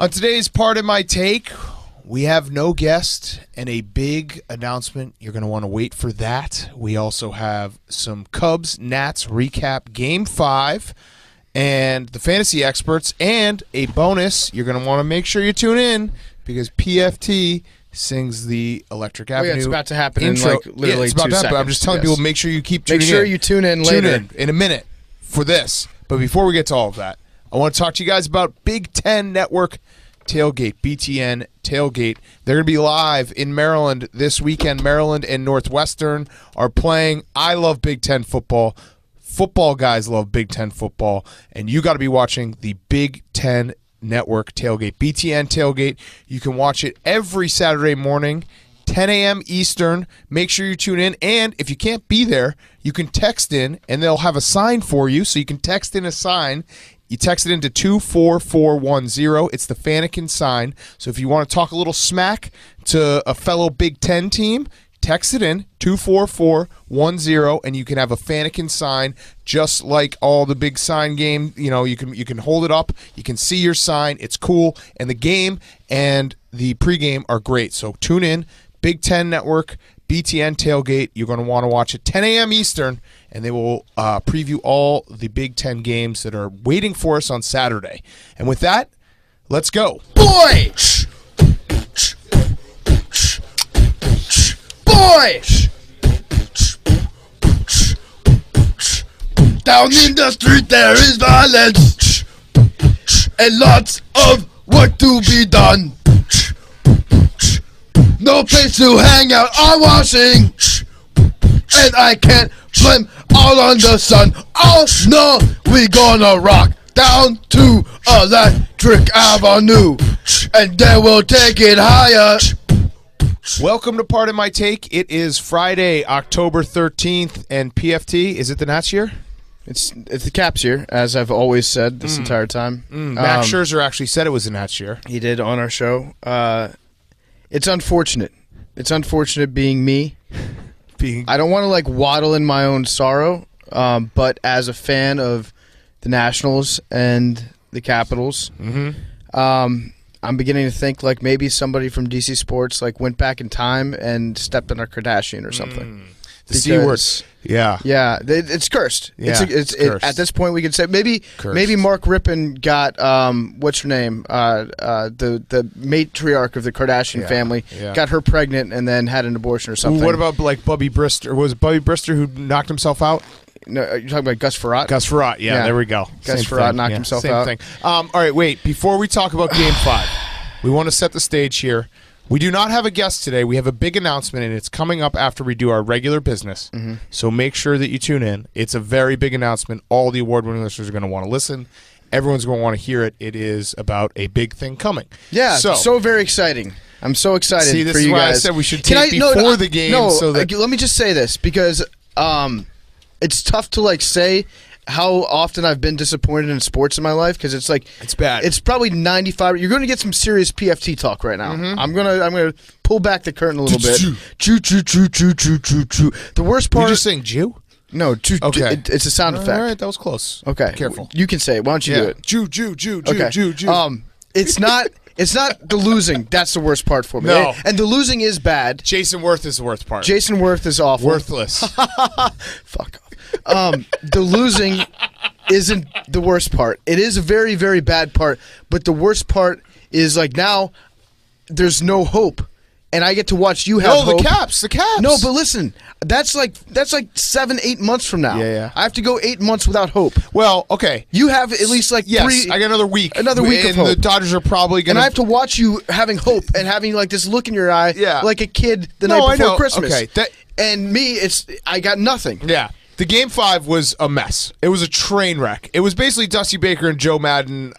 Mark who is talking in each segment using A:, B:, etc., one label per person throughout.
A: On today's part of my take, we have no guest and a big announcement. You're going to want to wait for that. We also have some Cubs-Nats recap Game 5 and the fantasy experts and a bonus. You're going to want to make sure you tune in because PFT sings the Electric Avenue.
B: Oh, yeah, it's about to happen
A: intro.
B: in like literally
A: it's about
B: 2
A: to happen.
B: seconds.
A: I'm just telling people, make sure you keep tuning in.
B: Make sure you tune in later.
A: In a minute for this. But before we get to all of that, I want to talk to you guys about Big Ten Network Tailgate, BTN Tailgate. They're going to be live in Maryland this weekend. Maryland and Northwestern are playing. I love Big Ten football. Football guys love Big Ten football. And you got to be watching the Big Ten Network Tailgate, BTN Tailgate. You can watch it every Saturday morning, 10 a.m. Eastern. Make sure you tune in. And if you can't be there, you can text in, and they'll have a sign for you. So you can text in a sign. You text it into 24410. It's the Fanakin sign. So if you want to talk a little smack to a fellow Big Ten team, text it in, 24410, and you can have a Fanakin sign just like all the big sign game. You know, you can hold it up. You can see your sign. It's cool. And the game and the pregame are great. So tune in, Big Ten Network, BTN Tailgate. You're going to want to watch it 10 a.m. Eastern, and they will preview all the Big Ten games that are waiting for us on Saturday. And with that, let's go.
B: Boy! Boy! Down in the street there is violence and lots of work to be done. No place to hang out on washing, and I can't blame all on the sun. Oh no, we gonna rock down to Electric Avenue, and then we'll take it higher.
A: Welcome to Part of My Take. It is Friday, October 13th, and PFT, is it the Nats year?
B: It's the Caps year, as I've always said this entire time.
A: Max Scherzer actually said it was the Nats year.
B: He did on our show. It's unfortunate. It's unfortunate being me. I don't want to like waddle in my own sorrow, but as a fan of the Nationals and the Capitals, I'm beginning to think like maybe somebody from DC Sports like went back in time and stepped on a Kardashian or something.
A: The C word. Yeah.
B: Yeah, it's cursed.
A: Yeah,
B: it's
A: cursed.
B: At this point, we could say maybe Mark Rippon got what's her name, the matriarch of the Kardashian family, got her pregnant and then had an abortion or something.
A: What about like Bubby Brister? Was it Bubby Brister who knocked himself out?
B: No, you're talking about Gus Frerotte?
A: Gus Frerotte, yeah, there we go.
B: Gus Frerotte knocked himself out.
A: Same thing. All right, wait. Before we talk about Game 5, we want to set the stage here. We do not have a guest today. We have a big announcement, and it's coming up after we do our regular business. So make sure that you tune in. It's a very big announcement. All the award-winning listeners are going to want to listen. Everyone's going to want to hear it. It is about a big thing coming.
B: Yeah, so very exciting. I'm so excited for you guys.
A: See, this is why I said we should take before the game.
B: Let me just say this, because it's tough to like say how often I've been disappointed in sports in my life, because it's like
A: it's bad.
B: It's probably 95. You're going to get some serious PFT talk right now. I'm gonna pull back the curtain a little bit. Choo. The worst part.
A: You just saying Jew?
B: No, okay. It's a sound effect.
A: All right, that was close.
B: Okay,
A: careful.
B: You can say it. Why don't you do it?
A: Jew.
B: It's not. It's not the losing. That's the worst part for me.
A: No.
B: And the losing is bad.
A: Jason Worth is the worst part.
B: Jason Worth is awful.
A: Worthless.
B: Fuck off. The losing isn't the worst part. It is a very, very bad part. But the worst part is like now there's no hope. And I get to watch you have hope.
A: The Caps.
B: No, but listen, that's like 7-8 months from now.
A: Yeah.
B: I have to go 8 months without hope.
A: Well, okay.
B: You have at least like 3.
A: I got another week.
B: Another week of hope.
A: And the Dodgers are probably going to.
B: And I have to watch you having hope and having like this look in your eye, like a kid the night before Christmas.
A: Okay.
B: And me, I got nothing.
A: Yeah. The Game 5 was a mess. It was a train wreck. It was basically Dusty Baker and Joe Madden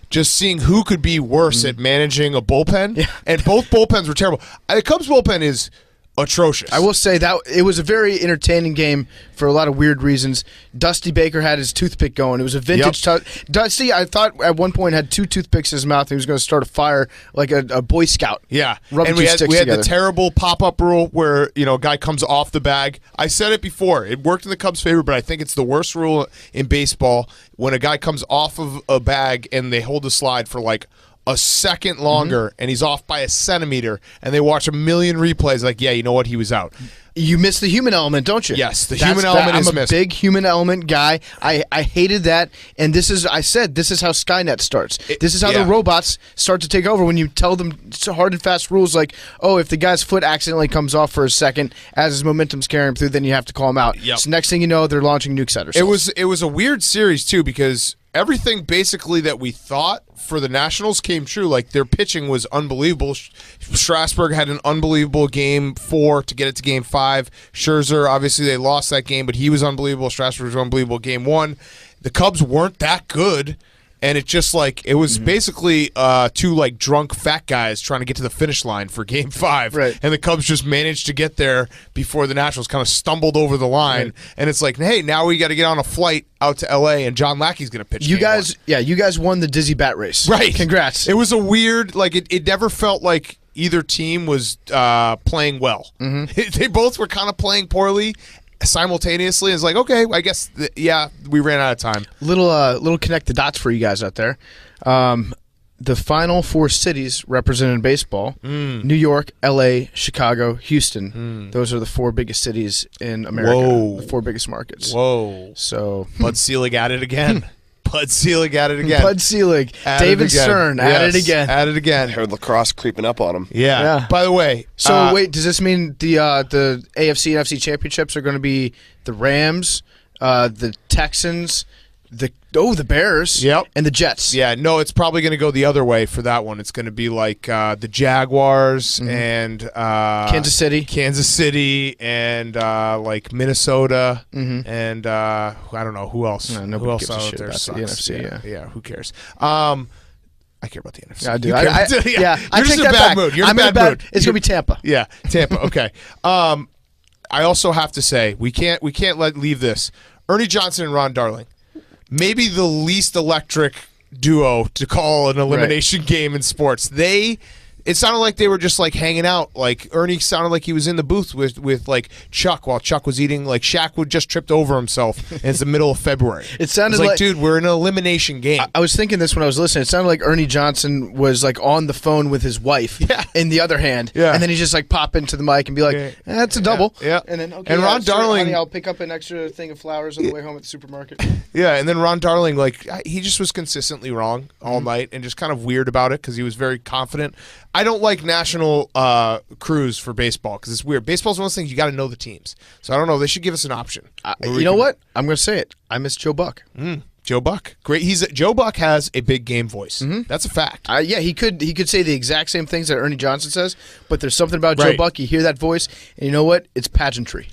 A: just seeing who could be worse at managing a bullpen. Yeah. And both bullpens were terrible. The Cubs bullpen is atrocious.
B: I will say that it was a very entertaining game for a lot of weird reasons. Dusty Baker had his toothpick going. It was a vintage Dusty, I thought at one point had 2 toothpicks in his mouth and he was going to start a fire like a Boy Scout.
A: Yeah.
B: And
A: we had the terrible pop-up rule where, a guy comes off the bag. I said it before. It worked in the Cubs' favor, but I think it's the worst rule in baseball when a guy comes off of a bag and they hold the slide for like a second longer and he's off by a centimeter, and they watch a million replays, like, yeah, you know what, he was out.
B: You miss the human element, don't you?
A: Yes, the human element is missed.
B: I'm a big human element guy. I hated that, and this is how Skynet starts. This is how the robots start to take over when you tell them hard and fast rules like, oh, if the guy's foot accidentally comes off for a second as his momentum's carrying him through, then you have to call him out.
A: Yep.
B: So next thing you know, they're launching nukes at ourselves.
A: It was a weird series, too, because everything basically that we thought for the Nationals came true. Like, their pitching was unbelievable. Strasburg had an unbelievable game 4 to get it to game 5. Scherzer, obviously they lost that game, but he was unbelievable. Strasburg was unbelievable game 1. The Cubs weren't that good. And it just it was basically two drunk fat guys trying to get to the finish line for Game 5,
B: right.
A: And the Cubs just managed to get there before the Nationals kind of stumbled over the line. Right. And it's like, hey, now we got to get on a flight out to L.A. and John Lackey's going to pitch.
B: You guys won the Dizzy Bat race,
A: right?
B: Congrats.
A: It was a weird it never felt like either team was playing well. Mm-hmm. They both were kind of playing poorly simultaneously. It's like, okay, I guess we ran out of time.
B: Little connect the dots for you guys out there. The final 4 cities represented in baseball: New York, L.A., Chicago, Houston. Those are the 4 biggest cities in America.
A: Whoa.
B: The 4 biggest markets.
A: Whoa!
B: So
A: Bud Selig at it again. Bud Selig at it again.
B: Bud Selig. David Stern at it again.
A: At it again.
C: I heard lacrosse creeping up on him.
A: Yeah. By the way,
B: so wait, does this mean the AFC and NFC championships are going to be the Rams, the Texans, the Bears, and the Jets?
A: Yeah, no, it's probably going to go the other way for that one. It's going to be like the Jaguars and
B: Kansas
A: City, and like Minnesota, and I don't know who else.
B: No,
A: who else
B: gives a
A: out
B: shit
A: there
B: about
A: sucks?
B: the NFC.
A: Yeah, who cares? I care about the NFC.
B: Yeah, I do.
A: You're
B: I
A: just
B: take
A: in a
B: that
A: bad
B: back.
A: mood. You're
B: I'm
A: in a bad mood.
B: It's going to be Tampa.
A: Yeah, Tampa. Okay. I also have to say we can't leave this. Ernie Johnson and Ron Darling. Maybe the least electric duo to call an elimination game in sports. It sounded like they were just hanging out. Like Ernie sounded like he was in the booth with Chuck while Chuck was eating. Like Shaq would just tripped over himself, and it's the middle of February.
B: It sounded
A: like, dude, we're in an elimination game.
B: I was thinking this when I was listening. It sounded like Ernie Johnson was on the phone with his wife in the other hand, and then he just pop into the mic and be like, "That's a double."
A: Yeah.
B: And then
A: and Ron Darling,
B: honey, I'll pick up an extra thing of flowers on the way home at the supermarket.
A: Yeah, and then Ron Darling, he just was consistently wrong all night and just kind of weird about it because he was very confident. I don't like national crews for baseball because it's weird. Baseball's one of those things you got to know the teams. So I don't know. They should give us an option.
B: You know what? I'm going to say it. I miss Joe Buck.
A: Joe Buck, great. Joe Buck has a big game voice. That's a fact.
B: Yeah, he could say the exact same things that Ernie Johnson says, but there's something about Joe Buck. You hear that voice, and you know what? It's pageantry.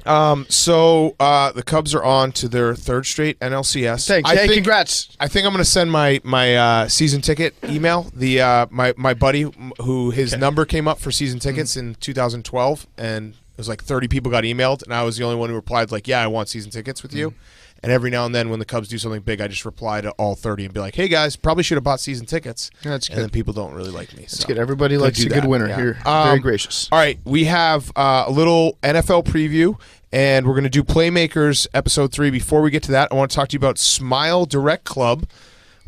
A: So the Cubs are on to their 3rd straight NLCS.
B: Thanks. Congrats.
A: I think I'm going to send my season ticket email. My buddy who his number came up for season tickets in 2012, and it was 30 people got emailed, and I was the only one who replied yeah, I want season tickets with you. And every now and then when the Cubs do something big, I just reply to all 30 and be like, hey, guys, probably should have bought season tickets.
B: That's good.
A: And then people don't really like me.
B: That's good. Everybody likes a good winner here. Very gracious.
A: All right. We have a little NFL preview, and we're going to do Playmakers Episode 3. Before we get to that, I want to talk to you about Smile Direct Club.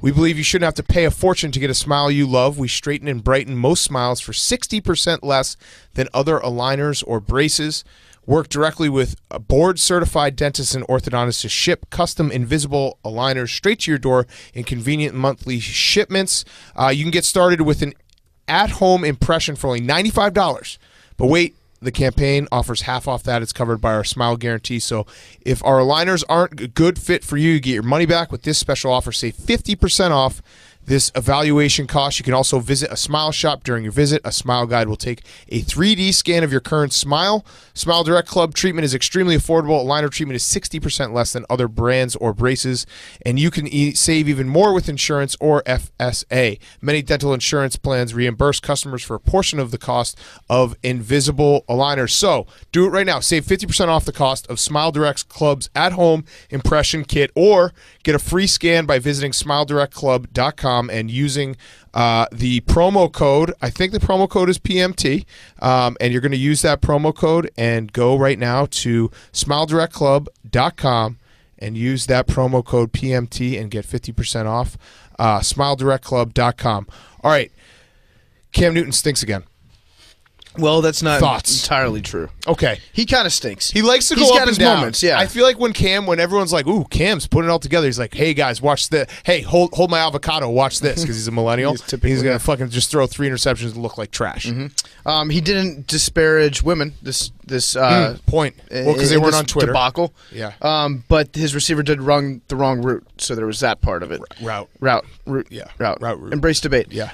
A: We believe you shouldn't have to pay a fortune to get a smile you love. We straighten and brighten most smiles for 60% less than other aligners or braces. Work directly with a board-certified dentists and orthodontists to ship custom invisible aligners straight to your door in convenient monthly shipments. You can get started with an at-home impression for only $95. But wait, the campaign offers half off that. It's covered by our Smile Guarantee. So if our aligners aren't a good fit for you, you get your money back with this special offer. Save 50% off this evaluation cost. You can also visit a smile shop during your visit. A smile guide will take a 3D scan of your current smile. Smile Direct Club treatment is extremely affordable. Aligner treatment is 60% less than other brands or braces, and you can save even more with insurance or FSA. Many dental insurance plans reimburse customers for a portion of the cost of invisible aligners. So do it right now. Save 50% off the cost of Smile Direct Club's at-home impression kit, or get a free scan by visiting SmileDirectClub.com and using the promo code. I think the promo code is PMT, and you're going to use that promo code and go right now to SmileDirectClub.com and use that promo code PMT and get 50% off. SmileDirectClub.com. All right. Cam Newton stinks again.
B: Well, that's not
A: Thoughts?
B: entirely true.
A: Okay.
B: He kind of stinks.
A: He likes to
B: He's
A: go
B: got
A: up
B: his
A: and down.
B: moments, yeah.
A: I feel like when everyone's like, "Ooh, Cam's putting it all together," he's like, "Hey guys, watch this. Hey, hold my avocado. Watch this," because he's a millennial. He's gonna fucking just throw 3 interceptions and look like trash.
B: He didn't disparage women. This
A: point. Well, because they weren't on Twitter.
B: Debacle.
A: Yeah.
B: But his receiver did run the wrong route, so there was that part of it.
A: Route.
B: Yeah.
A: Route.
B: Embrace debate.
A: Yeah.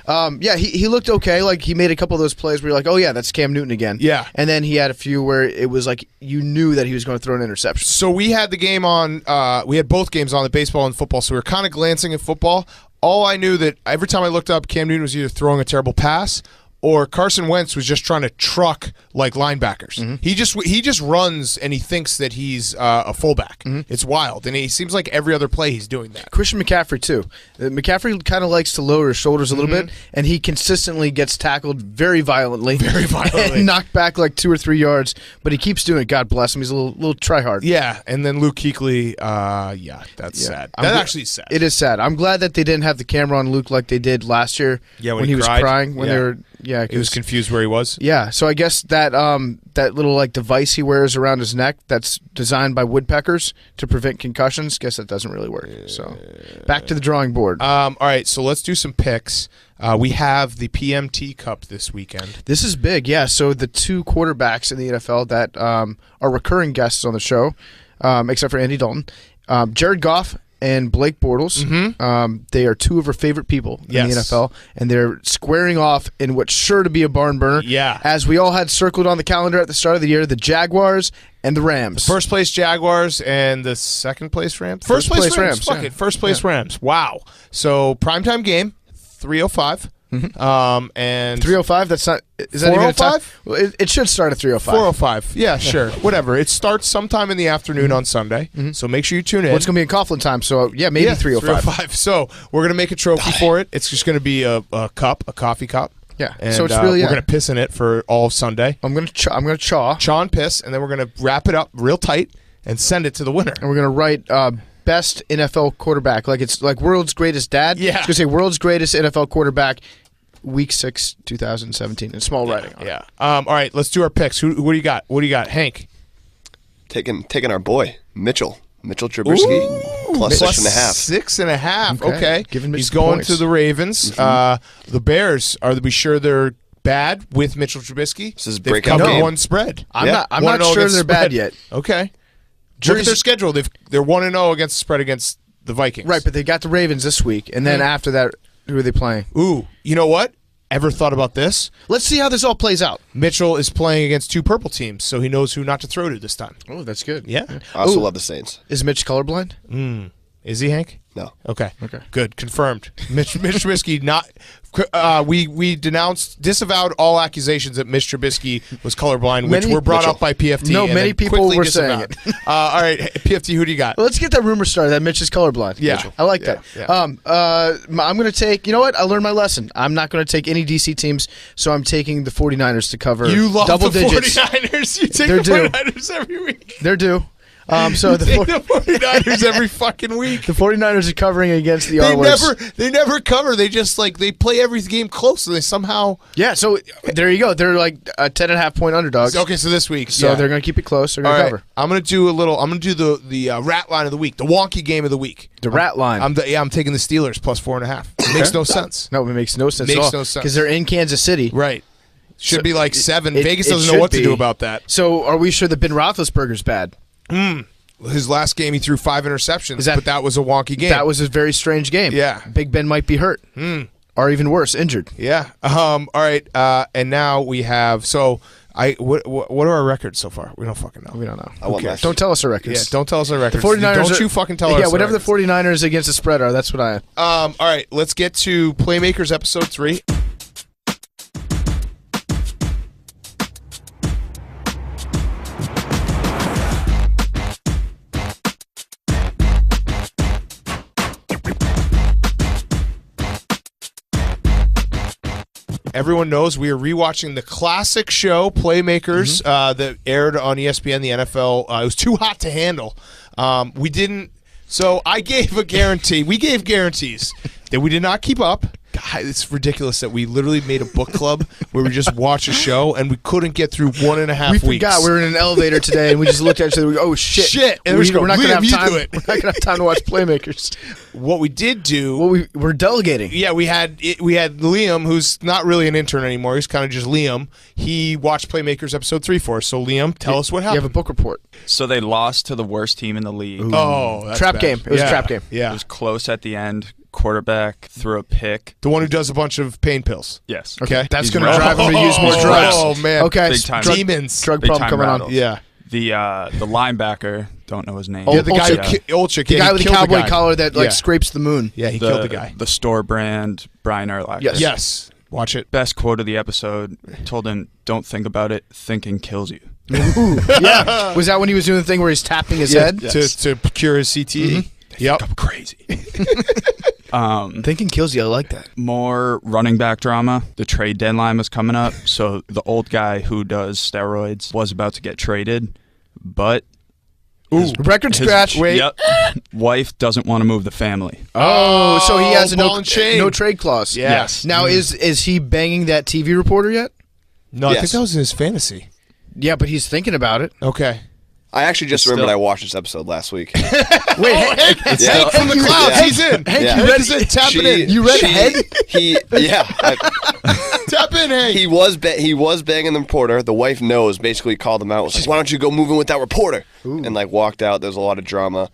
B: He looked okay. Like he made a couple of those plays where you're like, oh yeah, that's Cam Newton again.
A: Yeah.
B: And then he had a few where it was like you knew that he was going to throw an interception.
A: So we had the game on. We had both games on, the baseball and football. So we were kind of glancing at football. All I knew that every time I looked up, Cam Newton was either throwing a terrible pass or Carson Wentz was just trying to truck like linebackers. He just runs and he thinks that he's a fullback. It's wild, and he seems like every other play he's doing that.
B: Christian McCaffrey too. McCaffrey kind of likes to lower his shoulders a little bit, and he consistently gets tackled very violently, and knocked back like 2 or 3 yards. But he keeps doing it. God bless him. He's a little tryhard.
A: Yeah, and then Luke Kuechly. That's sad. That actually is sad.
B: It is sad. I'm glad that they didn't have the camera on Luke like they did last year.
A: Yeah,
B: when he was crying when they were. Yeah,
A: he was confused where he was.
B: Yeah, so I guess that that little like device he wears around his neck that's designed by woodpeckers to prevent concussions. Guess that doesn't really work. So back to the drawing board.
A: All right, so let's do some picks. We have the PMT Cup this weekend.
B: This is big, yeah. So the 2 quarterbacks in the NFL that are recurring guests on the show, except for Andy Dalton, Jared Goff and Blake Bortles. They are 2 of our favorite people in the NFL, and they're squaring off in what's sure to be a barn burner.
A: Yeah.
B: As we all had circled on the calendar at the start of the year, the Jaguars and the Rams.
A: First place Jaguars and the second place Rams? First place Rams. Fuck it. First place Rams. Wow. So primetime game, 3:05. And
B: 3:05. That's not. Is that even a time? Well, it should start at 3:05.
A: 4:05. Yeah, sure. Whatever. It starts sometime in the afternoon on Sunday. So make sure you tune in.
B: Well, it's gonna be in Coughlin time, so maybe 3:05.
A: 3:05. So we're gonna make a trophy for it. It's just gonna be a cup, a coffee cup.
B: Yeah.
A: And,
B: so it's really
A: we're gonna piss in it for all of Sunday.
B: I'm gonna chaw
A: and piss, and then we're gonna wrap it up real tight and send it to the winner.
B: And we're gonna write. Best NFL quarterback, like it's like world's greatest dad.
A: Yeah,
B: it's gonna say world's greatest NFL quarterback, Week 6, 2017, in small writing.
A: Yeah. All right, let's do our picks. What do you got? What do you got, Hank?
C: Taking our boy Mitchell Trubisky plus 6.5.
A: 6.5. Okay. He's
B: some
A: going
B: points.
A: to the Ravens. The Bears, are we sure they're bad with Mitchell Trubisky?
C: This is
A: They've
C: breakout
A: covered
C: game.
A: one spread.
B: I'm not sure they're bad yet.
A: Okay. Look at their schedule. They're 1-0 against the spread against the Vikings.
B: Right, but they got the Ravens this week, and then after that, who are they playing?
A: Ooh, you know what? Ever thought about this?
B: Let's see how this all plays out.
A: Mitchell is playing against 2 purple teams, so he knows who not to throw to this time.
B: Oh, that's good.
A: Yeah.
C: I also love the Saints.
B: Is Mitch colorblind?
A: Is he, Hank?
C: No.
A: Okay. Good. Confirmed. Mitch Trubisky not. We disavowed all accusations that Mitch Trubisky was colorblind, which were brought up by PFT.
B: No,
A: and
B: many
A: then
B: people
A: quickly
B: were
A: disavowed.
B: saying it.
A: All right, PFT, who do you got?
B: Well, let's get that rumor started that Mitch is colorblind.
A: Yeah.
B: Mitchell. I like that.
A: Yeah.
B: I'm going to take, you know what? I learned my lesson. I'm not going to take any DC teams, so I'm taking the 49ers to cover
A: You love
B: double
A: the
B: digits.
A: 49ers. You take
B: They're
A: the
B: due.
A: 49ers every week.
B: They're due. So
A: You take the 49ers every fucking week.
B: the 49ers are covering against the Oilers.
A: They never cover. They just they play every game close, and they somehow.
B: Yeah, so there you go. They're like a 10.5 point underdogs.
A: Okay, so this week,
B: So they're going to keep it close. They're going to cover.
A: I'm going to do the rat line of the week, the wonky game of the week.
B: The rat line.
A: I'm taking the Steelers plus 4.5. It makes no sense.
B: No, it makes no sense.
A: Makes
B: at all,
A: no sense.
B: because they're in Kansas City.
A: Right. Should be like 7. Vegas
B: it
A: doesn't know
B: should
A: what to
B: be.
A: do about that.
B: So are we sure that Ben Roethlisberger's bad?
A: His last game, he threw 5 interceptions, but that was a wonky game.
B: That was a very strange game.
A: Yeah.
B: Big Ben might be hurt. Or even worse, injured.
A: Yeah. All right. And now we have. So what are our records so far? We don't fucking know.
B: We don't know.
C: I want less.
B: Don't tell us our records.
A: Yeah. Don't tell us our records.
B: The 49ers
A: don't you fucking tell us.
B: Yeah, whatever
A: our
B: the 49ers against the spread are, that's what I am.
A: All right. Let's get to Playmakers episode 3. Everyone knows we are rewatching the classic show Playmakers that aired on ESPN, the NFL. It was too hot to handle. We didn't. So I gave a guarantee. We gave guarantees that we did not keep up. God, it's ridiculous that we literally made a book club where we just watch a show and we couldn't get through 1.5 weeks.
B: We forgot we were in an elevator today and we just looked at each other. We go, oh shit!
A: And
B: we're not gonna have time.
A: We're
B: not gonna have time to watch Playmakers.
A: What we did do,
B: we're delegating.
A: Yeah, we had Liam, who's not really an intern anymore. He's kind of just Liam. He watched Playmakers episode 3 for us. So Liam, tell us what happened.
B: You have a book report.
D: So they lost to the worst team in the league.
B: Ooh.
A: Oh, that's
B: trap
A: bad.
B: game. It was a trap game.
A: Yeah,
D: it was close at the end. Quarterback threw a pick.
A: The one who does a bunch of pain pills.
D: Yes.
A: Okay,
B: that's going to drive him to use more drugs.
A: Oh man.
B: Okay.
D: Big time.
A: Demons.
B: Drug
D: Big
B: problem
D: time
B: coming
D: rattles.
B: on.
A: Yeah.
D: The linebacker, don't know his name.
A: Yeah, the guy
B: Olchik.
A: Olchik.
B: The guy with the cowboy collar that
A: Yeah.
B: scrapes the moon.
A: Yeah, he killed the guy.
D: The store brand Brian Urlacher.
B: Yes.
A: Yes. Watch it.
D: Best quote of the episode. Told him, "Don't think about it. Thinking kills you."
B: Ooh, yeah. Was that when he was doing the thing where he's tapping his head?
D: Yes.
A: To cure his CTE.
B: Mm-hmm.
A: Yep.
D: I'm crazy.
B: Thinking kills you. I like that.
D: More running back drama. The trade deadline was coming up, so the old guy who does steroids was about to get traded, but
B: Record scratch.
A: Wait.
D: Yep, wife doesn't want to move the family.
B: Oh, so he has a
A: ball and chain.
B: no trade clause.
A: Yes.
B: Now, is he banging that TV reporter yet?
A: No, I think
C: Yes.
A: that was in his fantasy.
B: Yeah, but he's thinking about it.
A: Okay.
C: I actually just remembered
D: still-
C: I watched this episode last week.
B: Wait, Hank,
A: Hank from the Clouds.
C: Yeah.
A: He's in.
B: Hank,
C: Yeah.
B: you read
A: it. Tap it in.
B: You read ahead?
A: Tap in, Hank.
C: He was banging the reporter. The wife knows. Basically called him out. Was like, "Why don't you go move in with that reporter?" And walked out. There's a lot of drama.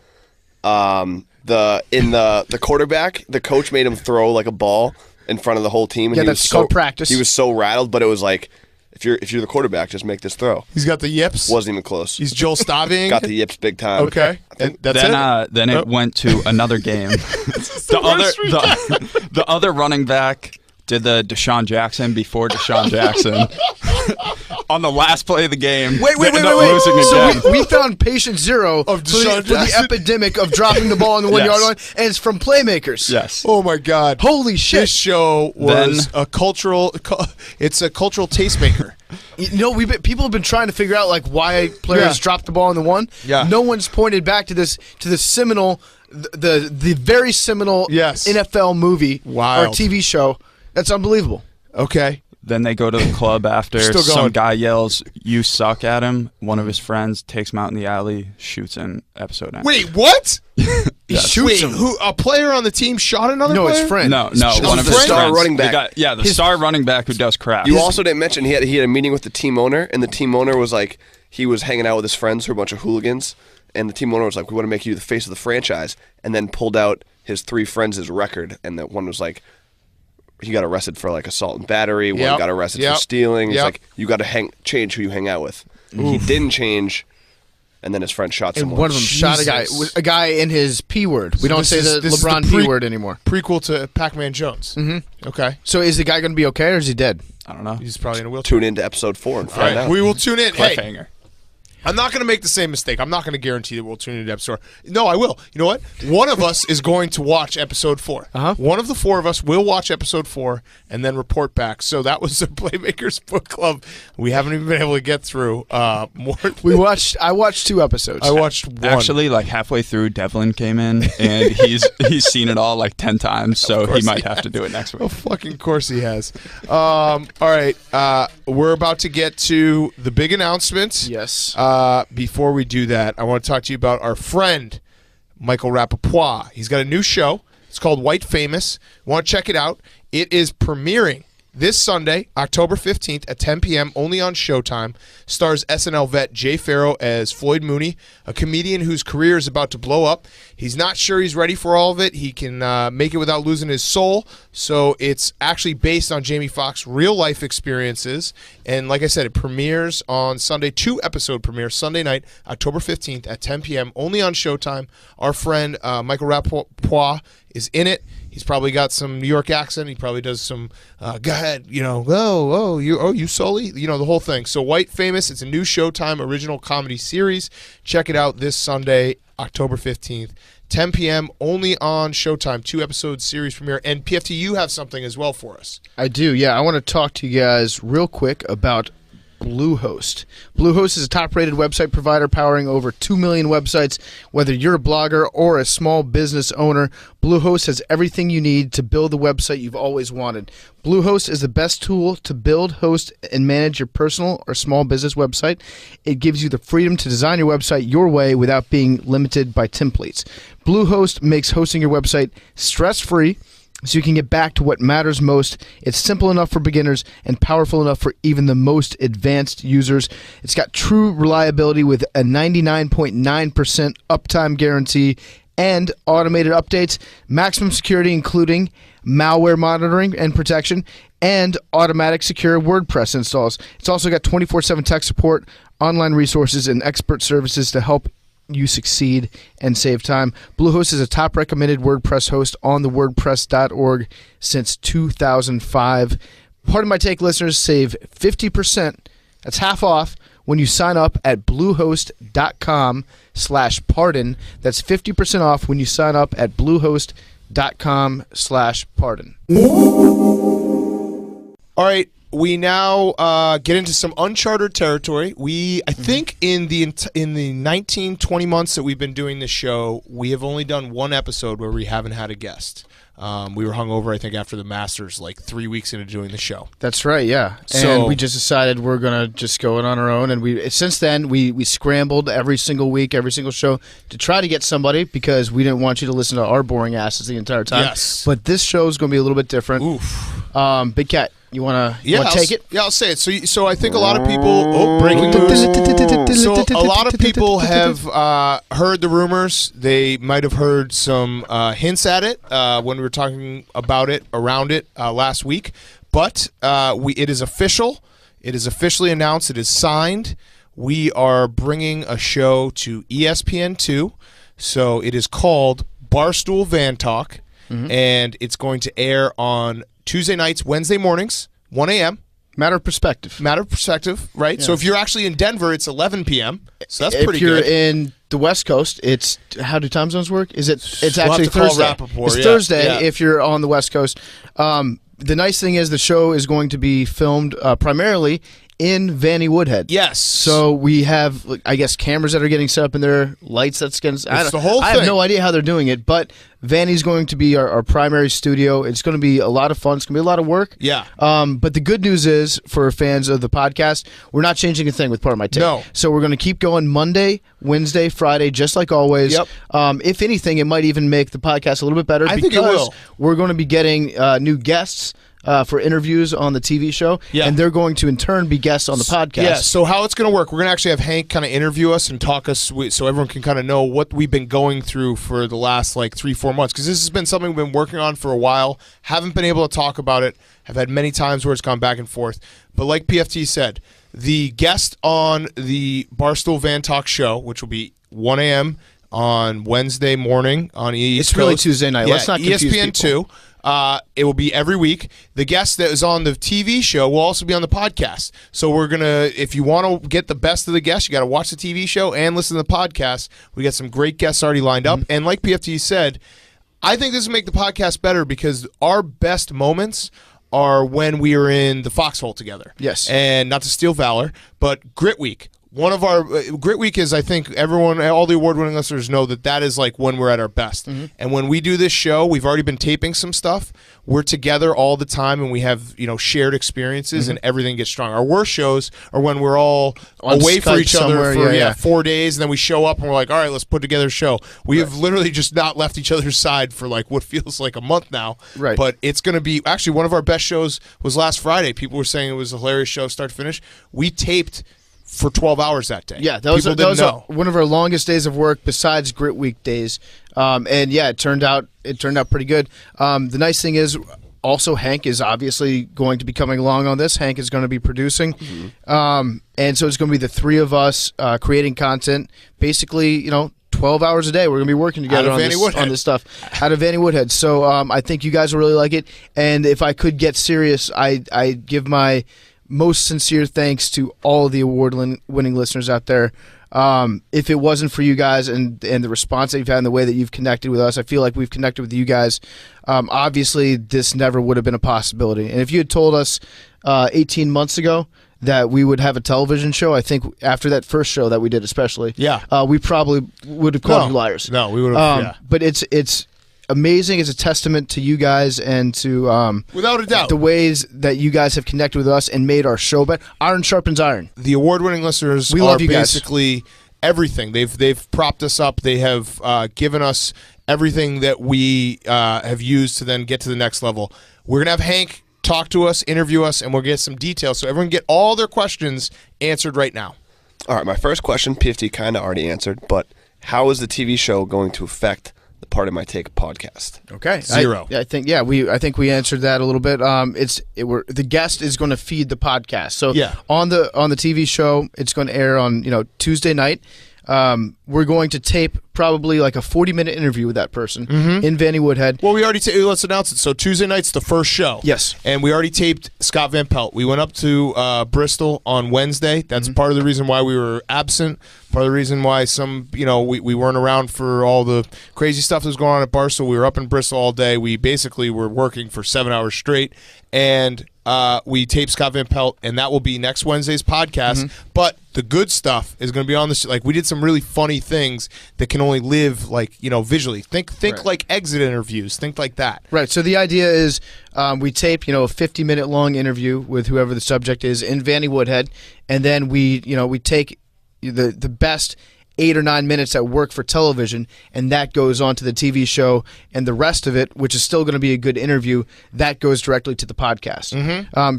C: The quarterback, the coach made him throw a ball in front of the whole team. And
B: Yeah,
C: he
B: that's
C: was
B: called practice.
C: He was so rattled, but it was like, if you're the quarterback, just make this throw.
A: He's got the yips.
C: Wasn't even close.
A: He's Joel Staving.
C: Got the yips big time.
A: Okay. And that's it.
D: Then it went to another game. the other running back did the Deshaun Jackson before Deshaun Jackson. On the last play of the game.
B: Wait.
D: they ended up losing again.
B: So we found patient zero
A: Of
B: for
A: Deshaun
B: the
A: Jackson.
B: epidemic of dropping the ball on the 1 yard line, and it's from Playmakers.
D: Yes.
A: Oh my God.
B: Holy shit.
A: This show was
D: Then-
A: a cultural. It's a cultural tastemaker.
B: You know, people have been trying to figure out why players dropped the ball on the one.
A: Yeah.
B: No one's pointed back to this seminal, the very seminal
A: Yes.
B: NFL movie
A: Wild.
B: or TV show. That's unbelievable.
A: Okay.
D: Then they go to the club after.
A: Still going.
D: Some guy yells, "You suck" at him. One of his friends takes him out in the alley, shoots him. Episode ends.
A: Wait, what?
B: He shoots
A: Wait,
B: him.
A: who? A player on the team shot another
B: No,
A: player?
B: his friend.
D: No,
A: His
D: one of his
A: friend?
C: Star
D: friends.
C: running back.
D: The star running back who does crap.
C: You also didn't mention he had a meeting with the team owner, and the team owner was like, he was hanging out with his friends who are a bunch of hooligans, and the team owner was like, "We want to make you the face of the franchise," and then pulled out his 3 friends' record, and the one was like, he got arrested for assault and battery. One
A: Yep.
C: got arrested
A: Yep.
C: for stealing. It's
A: Yep.
C: like, you got to change who you hang out with. He didn't change, and then his friend shot
B: And
C: someone.
B: one of them shot a guy in his P word. We don't
A: this
B: say
A: is-
B: the
A: this is
B: LeBron
A: the
B: P word anymore.
A: Prequel to Pac-Man Jones. Mm-hmm. Okay.
B: So is the guy going to be okay or is he dead?
D: I don't know.
A: He's probably in a wheelchair.
C: Tune into episode 4 and
A: All
C: find
A: right.
C: out.
A: We will tune in. Hey,
D: Cliffhanger.
A: I'm not going to make the same mistake. I'm not going to guarantee that we'll tune into episode. No, I will. You know what? One of us is going to watch episode 4.
B: Uh-huh.
A: One of the 4 of us will watch episode 4 and then report back. So that was the Playmakers Book Club. We haven't even been able to get through more.
B: I watched 2 episodes.
A: I watched 1.
D: Actually, halfway through, Devlin came in, and he's seen it all 10 times, so he might have to do it next
A: Oh,
D: week.
A: fucking course he has. All right. We're about to get to the big announcement.
B: Yes.
A: Before we do that, I want to talk to you about our friend, Michael Rapaport. He's got a new show. It's called White Famous. Want to check it out. It is premiering this Sunday, October 15th at 10 p.m., only on Showtime. Stars SNL vet Jay Farrow as Floyd Mooney, a comedian whose career is about to blow up. He's not sure he's ready for all of it. He can make it without losing his soul. So it's actually based on Jamie Foxx's real-life experiences. And like I said, it premieres on Sunday. 2-episode premiere Sunday night, October 15th at 10 p.m., only on Showtime. Our friend Michael Rapaport is in it. He's probably got some New York accent. He probably does some, go ahead, you Sully, the whole thing. So White Famous, it's a new Showtime original comedy series. Check it out this Sunday, October 15th, 10 p.m., only on Showtime. 2-episode series premiere. And PFT, you have something as well for us.
B: I do, yeah. I want to talk to you guys real quick about Bluehost. Bluehost is a top-rated website provider powering over 2 million websites. Whether you're a blogger or a small business owner, Bluehost has everything you need to build the website you've always wanted. Bluehost is the best tool to build, host, and manage your personal or small business website. It gives you the freedom to design your website your way without being limited by templates. Bluehost makes hosting your website stress-free, so you can get back to what matters most. It's simple enough for beginners and powerful enough for even the most advanced users. It's got true reliability with a 99.9% uptime guarantee and automated updates, maximum security including malware monitoring and protection, and automatic secure WordPress installs. It's also got 24/7 tech support, online resources, and expert services to help you succeed and save time. Bluehost is a top recommended WordPress host on the WordPress.org since 2005. Pardon My Take listeners save 50%. That's half off when you sign up at bluehost.com/pardon. That's 50% off when you sign up at bluehost.com/pardon.
A: All right. We now get into some uncharted territory. I think in the 19-20 months that we've been doing this show, we have only done one episode where we haven't had a guest. We were hungover, I think, after the Masters, like 3 weeks into doing the show.
B: That's right, yeah.
A: So
B: and we just decided we're gonna just go it on our own. And since then we scrambled every single week, every single show to try to get somebody because we didn't want you to listen to our boring asses the entire time.
A: Yes.
B: But this show is gonna be a little bit different.
A: Oof.
B: Big Cat. You wanna take it?
A: Yeah, I'll say it. So I think a lot of people. Breaking news. So a lot of people have heard the rumors. They might have heard some hints at it when we were talking about it around it last week. But it is official. It is officially announced. It is signed. We are bringing a show to ESPN2. So it is called Barstool Van Talk, and it's going to air on Tuesday nights, Wednesday mornings, 1 a.m.
B: Matter of perspective.
A: Matter of perspective, right? Yeah. So if you're actually in Denver, it's 11 p.m. So that's pretty good.
B: If you're in the West Coast, it's how do time zones work? It's
A: we'll
B: actually Thursday. It's Thursday if you're on the West Coast. The nice thing is the show is going to be filmed primarily in Vanny Woodhead.
A: Yes.
B: So we have, I guess, cameras that are getting set up in there, lights that's getting...
A: It's the whole thing.
B: I have no idea how they're doing it, but Vanny's going to be our primary studio. It's going to be a lot of fun. It's going to be a lot of work.
A: Yeah.
B: But the good news is, for fans of the podcast, we're not changing a thing with Part of My Take.
A: No.
B: So we're going to keep going Monday, Wednesday, Friday, just like always.
A: Yep.
B: If anything, it might even make the podcast a little bit better.
A: I think it will.
B: We're going to be getting new guests for interviews on the TV show, and they're going to in turn be guests on the podcast.
A: Yeah, so how it's going to work, we're going to actually have Hank kind of interview us and talk us so everyone can kind of know what we've been going through for the last like 3-4 months, because this has been something we've been working on for a while, haven't been able to talk about it, have had many times where it's gone back and forth. But like PFT said, the guest on the Barstool Van Talk show, which will be 1 a.m. on Wednesday morning on East
B: It's really
A: Coast.
B: Tuesday night.
A: Yeah,
B: Let's not confuse
A: ESPN2. It will be every week. The guest that is on the TV show will also be on the podcast. So we're going to, if you want to get the best of the guests, you got to watch the TV show and listen to the podcast. We got some great guests already lined up. And like PFT said, I think this will make the podcast better because our best moments are when we are in the foxhole together.
B: Yes.
A: And not to steal valor, but Grit Week. One of our Grit Week is, I think, all the award-winning listeners know that is like when we're at our best. And when we do this show, we've already been taping some stuff. We're together all the time, and we have shared experiences, and everything gets strong. Our worst shows are when we're all away for each other for 4 days, and then we show up and we're like, all right, let's put together a show. We have literally just not left each other's side for like what feels like a month now.
B: Right.
A: But it's going to be actually one of our best shows was last Friday. People were saying it was a hilarious show, start to finish. We taped for 12 hours that day.
B: Yeah, that was one of our longest days of work besides Grit Week days. And yeah, it turned out pretty good. The nice thing is also Hank is obviously going to be coming along on this. Hank is going to be producing. And so it's going to be the three of us creating content. Basically, 12 hours a day. We're going to be working together on this stuff out of Vanny Woodhead. So I think you guys will really like it. And if I could get serious, I give my most sincere thanks to all of the award-winning listeners out there. If it wasn't for you guys and the response that you've had and the way that you've connected with us, I feel like we've connected with you guys. Obviously, this never would have been a possibility. And if you had told us 18 months ago that we would have a television show, I think after that first show that we did, especially, we probably would have called you liars.
A: No, we would have.
B: But it's amazing. It's a testament to you guys and to
A: without a doubt
B: the ways that you guys have connected with us and made our show better. Iron sharpens iron.
A: The award-winning listeners
B: love
A: are
B: you guys.
A: basically everything. They've propped us up. They have given us everything that we have used to then get to the next level. We're gonna have Hank talk to us, interview us, and we'll get some details so everyone can get all their questions answered right now.
C: All right, my first question, PFT kind of already answered, but how is the TV show going to affect the Part of My Take podcast?
B: Okay,
A: 0.
B: I think we answered that a little bit. The guest is going to feed the podcast. So on the TV show, it's going to air on Tuesday night. We're going to tape probably like a 40-minute interview with that person in Vanny Woodhead.
A: Well, we already let's announce it. So Tuesday night's the first show.
B: Yes.
A: And we already taped Scott Van Pelt. We went up to Bristol on Wednesday. That's part of the reason why we were absent. Part of the reason why we weren't around for all the crazy stuff that was going on at Barstool. We were up in Bristol all day. We basically were working for 7 hours straight. And we taped Scott Van Pelt, and that will be next Wednesday's podcast. But the good stuff is going to be on this. Like, we did some really funny things that can only live visually. Think like exit interviews. Think like that.
B: Right. So the idea is we tape a 50-minute long interview with whoever the subject is in Vanny Woodhead, and then we take the best 8 or 9 minutes that work for television, and that goes on to the TV show, and the rest of it, which is still going to be a good interview, that goes directly to the podcast.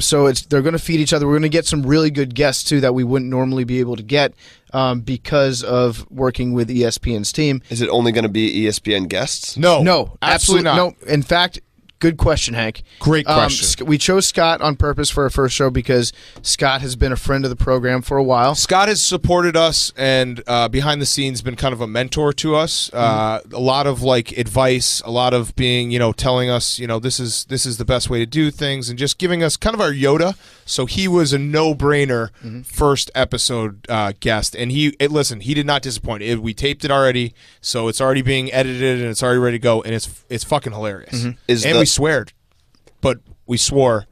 B: So they're going to feed each other. We're going to get some really good guests too that we wouldn't normally be able to get because of working with ESPN's team.
C: Is it only going to be ESPN guests?
B: No,
A: absolutely not.
B: No. In fact, good question, Hank.
A: Great question.
B: We chose Scott on purpose for our first show because Scott has been a friend of the program for a while.
A: Scott has supported us and behind the scenes been kind of a mentor to us. A lot of advice, a lot of being, telling us, this is the best way to do things, and just giving us kind of our Yoda. So he was a no-brainer first episode guest, and he did not disappoint. We taped it already, so it's already being edited and it's already ready to go, and it's fucking hilarious. We sweared, but we swore.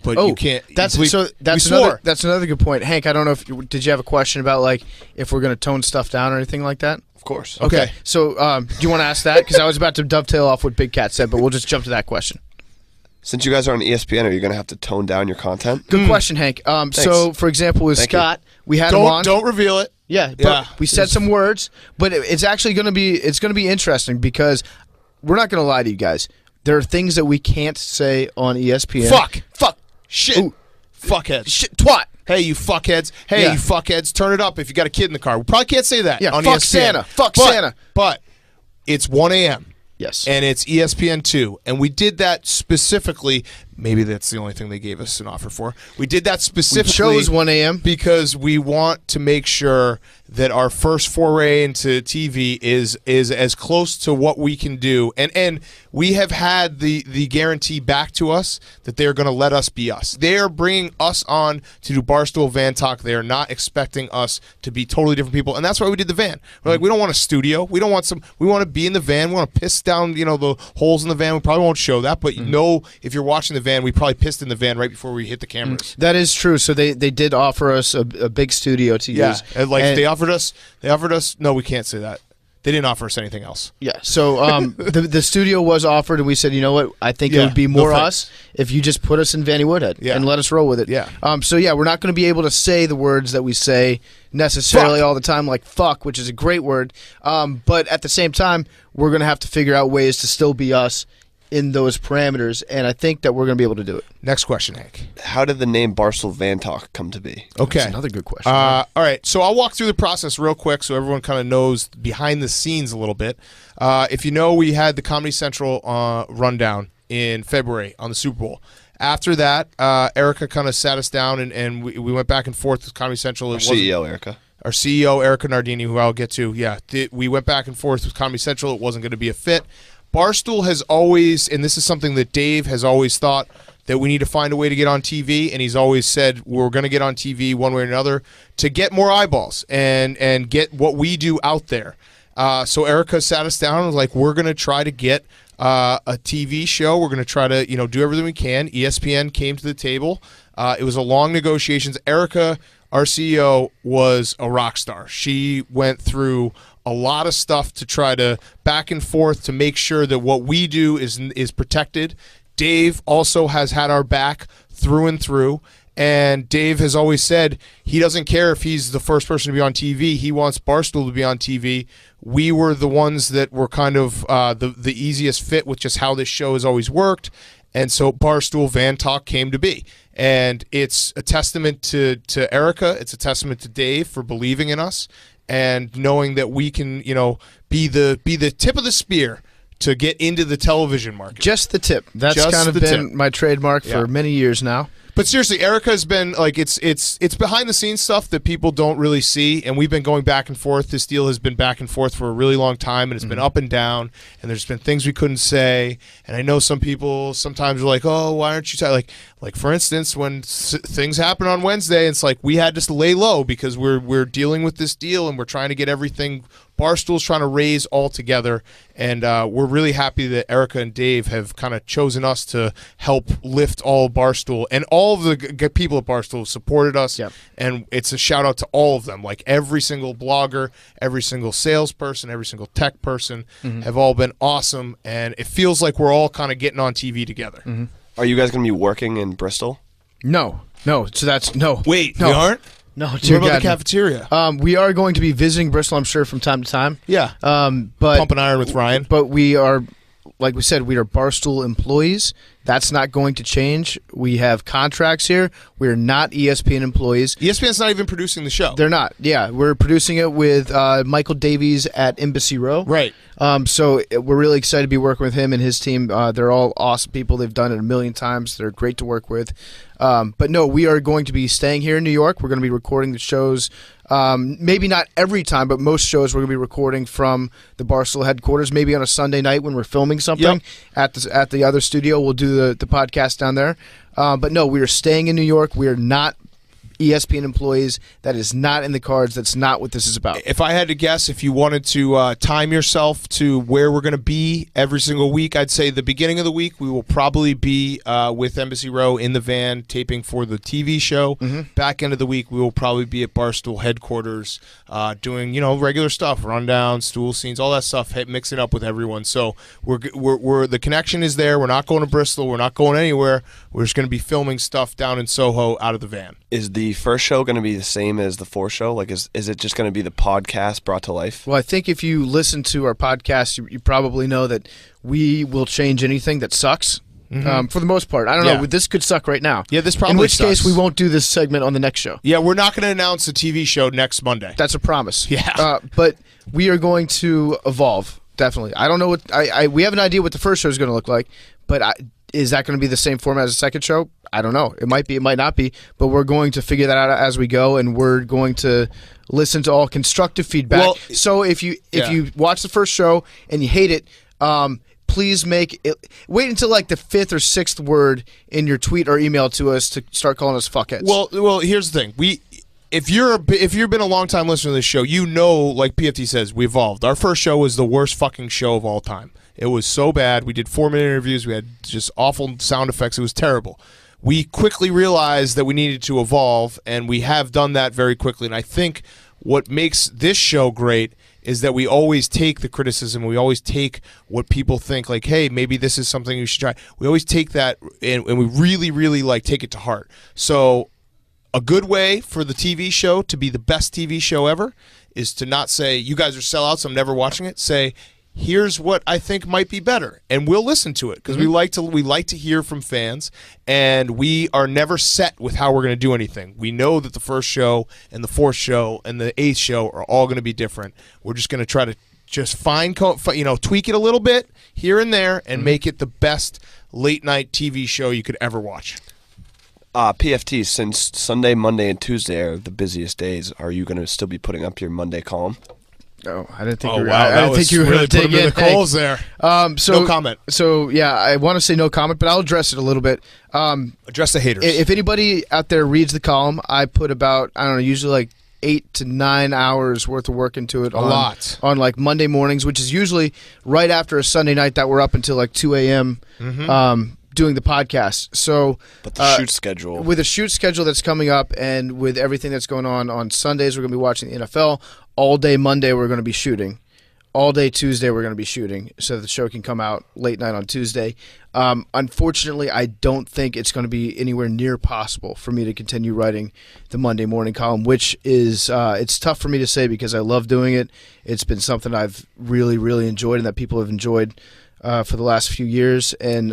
A: But you can't.
B: That's another good point, Hank. I don't know if did you have a question about if we're going to tone stuff down or anything like that?
C: Of course.
B: Okay. So do you want to ask that? Because I was about to dovetail off what Big Cat said, but we'll just jump to that question.
C: Since you guys are on ESPN, are you going to have to tone down your content?
B: Good question, Hank. So, for example, with Scott, we had him on.
A: Don't reveal it.
B: Yeah, but we said some words, but it's actually going to be interesting because we're not going to lie to you guys. There are things that we can't say on ESPN.
A: Fuck, shit,
B: ooh,
A: fuckheads,
B: shit, twat.
A: Hey, you fuckheads. Hey, you fuckheads. Turn it up if you got a kid in the car. We probably can't say that on
B: fuck
A: ESPN.
B: Santa. Fuck Santa.
A: But it's 1 a.m.
B: Yes.
A: And it's ESPN2. And we did that specifically. Maybe that's the only thing they gave us an offer for. We did that specifically.
B: We chose 1 a.m.
A: because we want to make sure that our first foray into TV is as close to what we can do. And we have had the guarantee back to us that they're going to let us be us. They are bringing us on to do Barstool Van Talk. They are not expecting us to be totally different people. And that's why we did the van. We're like, we don't want a studio. We want to be in the van. We want to piss down, the holes in the van. We probably won't show that, but if you're watching the van, we probably pissed in the van right before we hit the cameras.
B: That is true. So they did offer us a big studio to use.
A: Yeah, they offered us. No, we can't say that. They didn't offer us anything else.
B: Yeah. So the studio was offered, and we said, you know what? I think it would be more us if you just put us in Vanny Woodhead and let us roll with it.
A: Yeah.
B: We're not going to be able to say the words that we say necessarily all the time, like fuck, which is a great word. But at the same time, we're going to have to figure out ways to still be us in those parameters, and I think that we're going to be able to do it.
A: Next question, Hank.
C: How did the name Barstool Van Talk come to be?
A: Okay.
B: That's another good question.
A: All right, so I'll walk through the process real quick so everyone kind of knows behind the scenes a little bit. If you know, we had the Comedy Central rundown in February on the Super Bowl. After that, Erica kind of sat us down, and we went back and forth with Comedy Central.
C: Our CEO, Erica.
A: Our CEO, Erica Nardini, who I'll get to. Yeah, we went back and forth with Comedy Central. It wasn't going to be a fit. Barstool has always, and this is something that Dave has always thought, that we need to find a way to get on TV, and he's always said we're going to get on TV one way or another to get more eyeballs and get what we do out there. So Erica sat us down and was like, we're going to try to get a TV show. We're going to try to do everything we can. ESPN came to the table. It was a long negotiations. Erica, our CEO, was a rock star. She went through a lot of stuff to try to back and forth to make sure that what we do is protected. Dave also has had our back through and through. And Dave has always said he doesn't care if he's the first person to be on TV. He wants Barstool to be on TV. We were the ones that were kind of the easiest fit with just how this show has always worked. And so Barstool Van Talk came to be. And it's a testament to Erica. It's a testament to Dave for believing in us and knowing that we can, be the tip of the spear to get into the television market.
B: Just the tip. That's
A: Just
B: kind of
A: the
B: been
A: tip.
B: my trademark for many years now.
A: But seriously, Erica has been like it's behind the scenes stuff that people don't really see, and we've been going back and forth. This deal has been back and forth for a really long time, and it's been up and down. And there's been things we couldn't say. And I know some people sometimes are like, "Oh, why aren't you like for instance, when things happen on Wednesday, it's like we had to lay low because we're dealing with this deal and we're trying to get everything. Barstool's trying to raise all together, and we're really happy that Erica and Dave have kind of chosen us to help lift all Barstool, and all of the people at Barstool have supported us.
B: Yep.
A: And it's a shout out to all of them, like every single blogger, every single salesperson, every single tech person have all been awesome, and it feels like we're all kind of getting on TV together.
C: Are you guys going to be working in Bristol?
B: No. So that's no.
A: Wait,
B: no.
A: we aren't?
B: No,
A: What about the cafeteria?
B: We are going to be visiting Bristol, I'm sure, from time to time.
A: Yeah.
B: But
A: Pump and iron with Ryan.
B: But we are, like we said, we are Barstool employees. That's not going to change. We have contracts here. We are not ESPN employees.
A: ESPN's not even producing the show.
B: They're not. Yeah, we're producing it with Michael Davies at Embassy Row.
A: Right.
B: So we're really excited to be working with him and his team. They're all awesome people. They've done it a million times. They're great to work with. But no, we are going to be staying here in New York. We're going to be recording the shows. Maybe not every time, but most shows we're going to be recording from the Barstool headquarters. Maybe on a Sunday night when we're filming something at the other studio, we'll do the podcast down there. But no, we are staying in New York. We are not ESPN employees. That is not in the cards. That's not what this is about.
A: If I had to guess, if you wanted to time yourself to where we're going to be every single week, I'd say the beginning of the week we will probably be with Embassy Row in the van taping for the TV show. Back end of the week we will probably be at Barstool headquarters doing regular stuff, rundowns, stool scenes, all that stuff, mixing up with everyone. So we're the connection is there. We're not going to Bristol. We're not going anywhere. We're just going to be filming stuff down in Soho out of the van.
C: Is the first show going to be the same as the fourth show? Like, is it just going to be the podcast brought to life?
B: Well, I think if you listen to our podcast, you probably know that we will change anything that sucks. For the most part. I don't know. This could suck right now.
A: Yeah, this probably
B: in which
A: sucks.
B: case we won't do this segment on the next show.
A: Yeah, we're not going to announce a TV show next Monday.
B: That's a promise.
A: Yeah.
B: But we are going to evolve, definitely. I don't know what we have an idea what the first show is going to look like, but is that going to be the same format as the second show? I don't know. It might be, it might not be, but we're going to figure that out as we go, and we're going to listen to all constructive feedback.
A: Well,
B: so if you watch the first show and you hate it, please wait until like the 5th or 6th word in your tweet or email to us to start calling us fuckheads.
A: Well, here's the thing. If you've been a long time listener to this show, like PFT says, we evolved. Our first show was the worst fucking show of all time. It was so bad. We did 4-minute interviews. We had just awful sound effects. It was terrible. We quickly realized that we needed to evolve, and we have done that very quickly. And I think what makes this show great is that we always take the criticism. We always take what people think, like, hey, maybe this is something you should try. We always take that, and we really, really take it to heart. So a good way for the TV show to be the best TV show ever is to not say, you guys are sellouts, I'm never watching it. Say, here's what I think might be better, and we'll listen to it because we like to hear from fans, and we are never set with how we're going to do anything. We know that the first show and the fourth show and the 8th show are all going to be different. We're just going to try to just tweak it a little bit here and there and make it the best late night TV show you could ever watch.
C: PFT, since Sunday, Monday, and Tuesday are the busiest days, are you going to still be putting up your Monday column?
B: No, I didn't think.
A: Oh,
B: you were,
A: wow,
B: I didn't think you were
A: really
B: going to dig
A: put him
B: in
A: the coals there.
B: So
A: no comment.
B: So yeah, I want to say no comment, but I'll address it a little bit.
A: Address the haters.
B: If anybody out there reads the column, I put about, I don't know, usually like 8 to 9 hours worth of work into it.
A: A lot.
B: On like Monday mornings, which is usually right after a Sunday night that we're up until like 2 a.m. Doing the podcast. So,
C: but the shoot schedule.
B: With a shoot schedule that's coming up and with everything that's going on Sundays, we're going to be watching the NFL. All day Monday, we're going to be shooting. All day Tuesday, we're going to be shooting so that the show can come out late night on Tuesday. Unfortunately, I don't think it's going to be anywhere near possible for me to continue writing the Monday morning column, which is it's tough for me to say because I love doing it. It's been something I've really, really enjoyed and that people have enjoyed for the last few years. And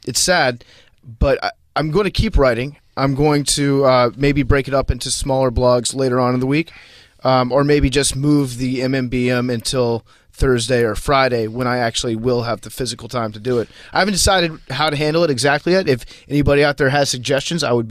B: it's sad, but I'm going to keep writing. I'm going to maybe break it up into smaller blogs later on in the week. Or maybe just move the MMBM until Thursday or Friday when I actually will have the physical time to do it. I haven't decided how to handle it exactly yet. If anybody out there has suggestions, I would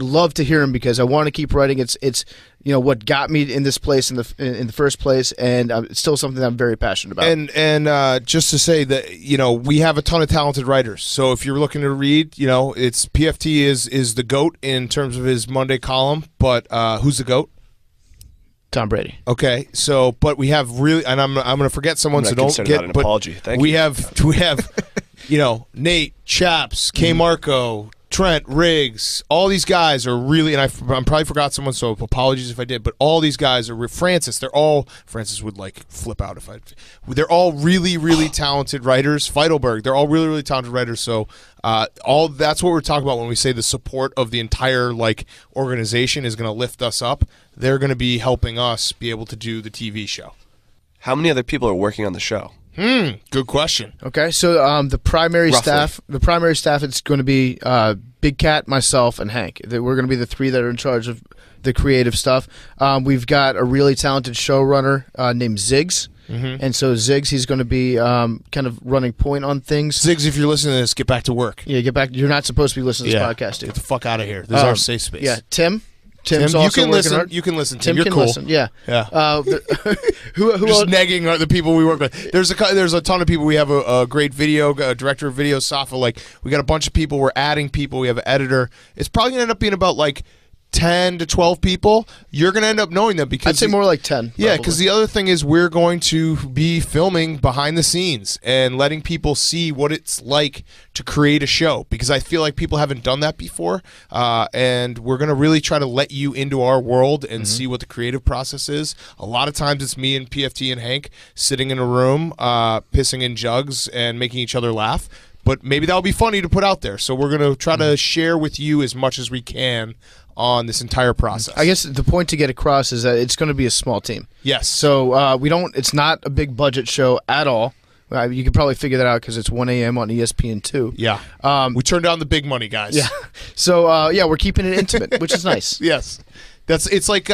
B: love to hear them because I want to keep writing. It's what got me in this place in the first place, and it's still something that I'm very passionate about.
A: And just to say that we have a ton of talented writers. So if you're looking to read, it's PFT is the GOAT in terms of his Monday column. But who's the GOAT?
B: Tom Brady.
A: Okay, so but we have really, and I'm going to forget someone, so don't get
C: an apology. Thank
A: we
C: you.
A: have Nate, Chaps, K Marco, Trent, Riggs, all these guys are really, and I probably forgot someone, so apologies if I did, but all these guys are Francis would like flip out if they're all really, really talented writers. Feidelberg, they're all really, really talented writers. So that's what we're talking about when we say the support of the entire organization is going to lift us up. They're going to be helping us be able to do the TV show.
C: How many other people are working on the show?
A: Good question.
B: Okay, so the primary
C: Roughly.
B: staff, it's going to be Big Cat, myself, and Hank. We're going to be the three that are in charge of the creative stuff. We've got a really talented showrunner named Ziggs. And so Ziggs, he's going to be kind of running point on things.
A: Ziggs, if you're listening to this, get back to work.
B: Yeah, get back. You're not supposed to be listening to this podcast, dude.
A: Get the fuck out of here. This is our safe space.
B: Yeah, Tim's also
A: you can listen.
B: hard.
A: You can listen.
B: Tim
A: You're
B: can
A: cool.
B: listen. Yeah. Who
A: Just
B: else?
A: negging the people we work with. There's a ton of people. We have a great director of video, Safa. We got a bunch of people. We're adding people. We have an editor. It's probably gonna end up being about 10 to 12 people. You're going to end up knowing them because
B: I'd say more like 10.
A: Yeah, because the other thing is we're going to be filming behind the scenes and letting people see what it's like to create a show, because I feel like people haven't done that before, and we're going to really try to let you into our world and see what the creative process is. A lot of times it's me and PFT and Hank sitting in a room pissing in jugs and making each other laugh. But maybe that'll be funny to put out there. So we're going to try to share with you as much as we can on this entire process.
B: I guess the point to get across is that it's going to be a small team.
A: Yes.
B: So it's not a big budget show at all. You can probably figure that out because it's 1 a.m. on ESPN2.
A: Yeah. We turned down the big money, guys.
B: Yeah. So, we're keeping it intimate, which is nice.
A: Yes. It's like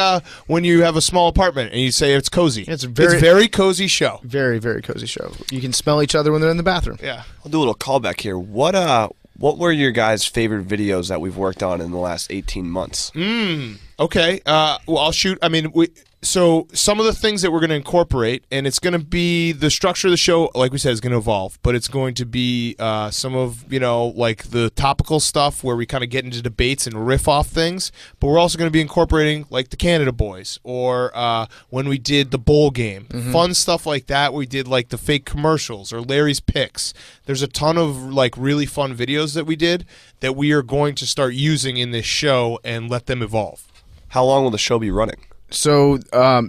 A: when you have a small apartment and you say it's cozy.
B: It's
A: very cozy show.
B: Very, very cozy show. You can smell each other when they're in the bathroom.
A: Yeah.
C: I'll do a little callback here. What were your guys' favorite videos that we've worked on in the last 18 months?
A: Okay. Well, I'll shoot. I mean, so some of the things that we're going to incorporate, and it's going to be the structure of the show, like we said, is going to evolve, but it's going to be some of, the topical stuff where we kind of get into debates and riff off things, but we're also going to be incorporating the Canada Boys, or when we did the bowl game, fun stuff like that. We did the fake commercials or Larry's picks. There's a ton of really fun videos that we did that we are going to start using in this show and let them evolve.
C: How long will the show be running?
B: So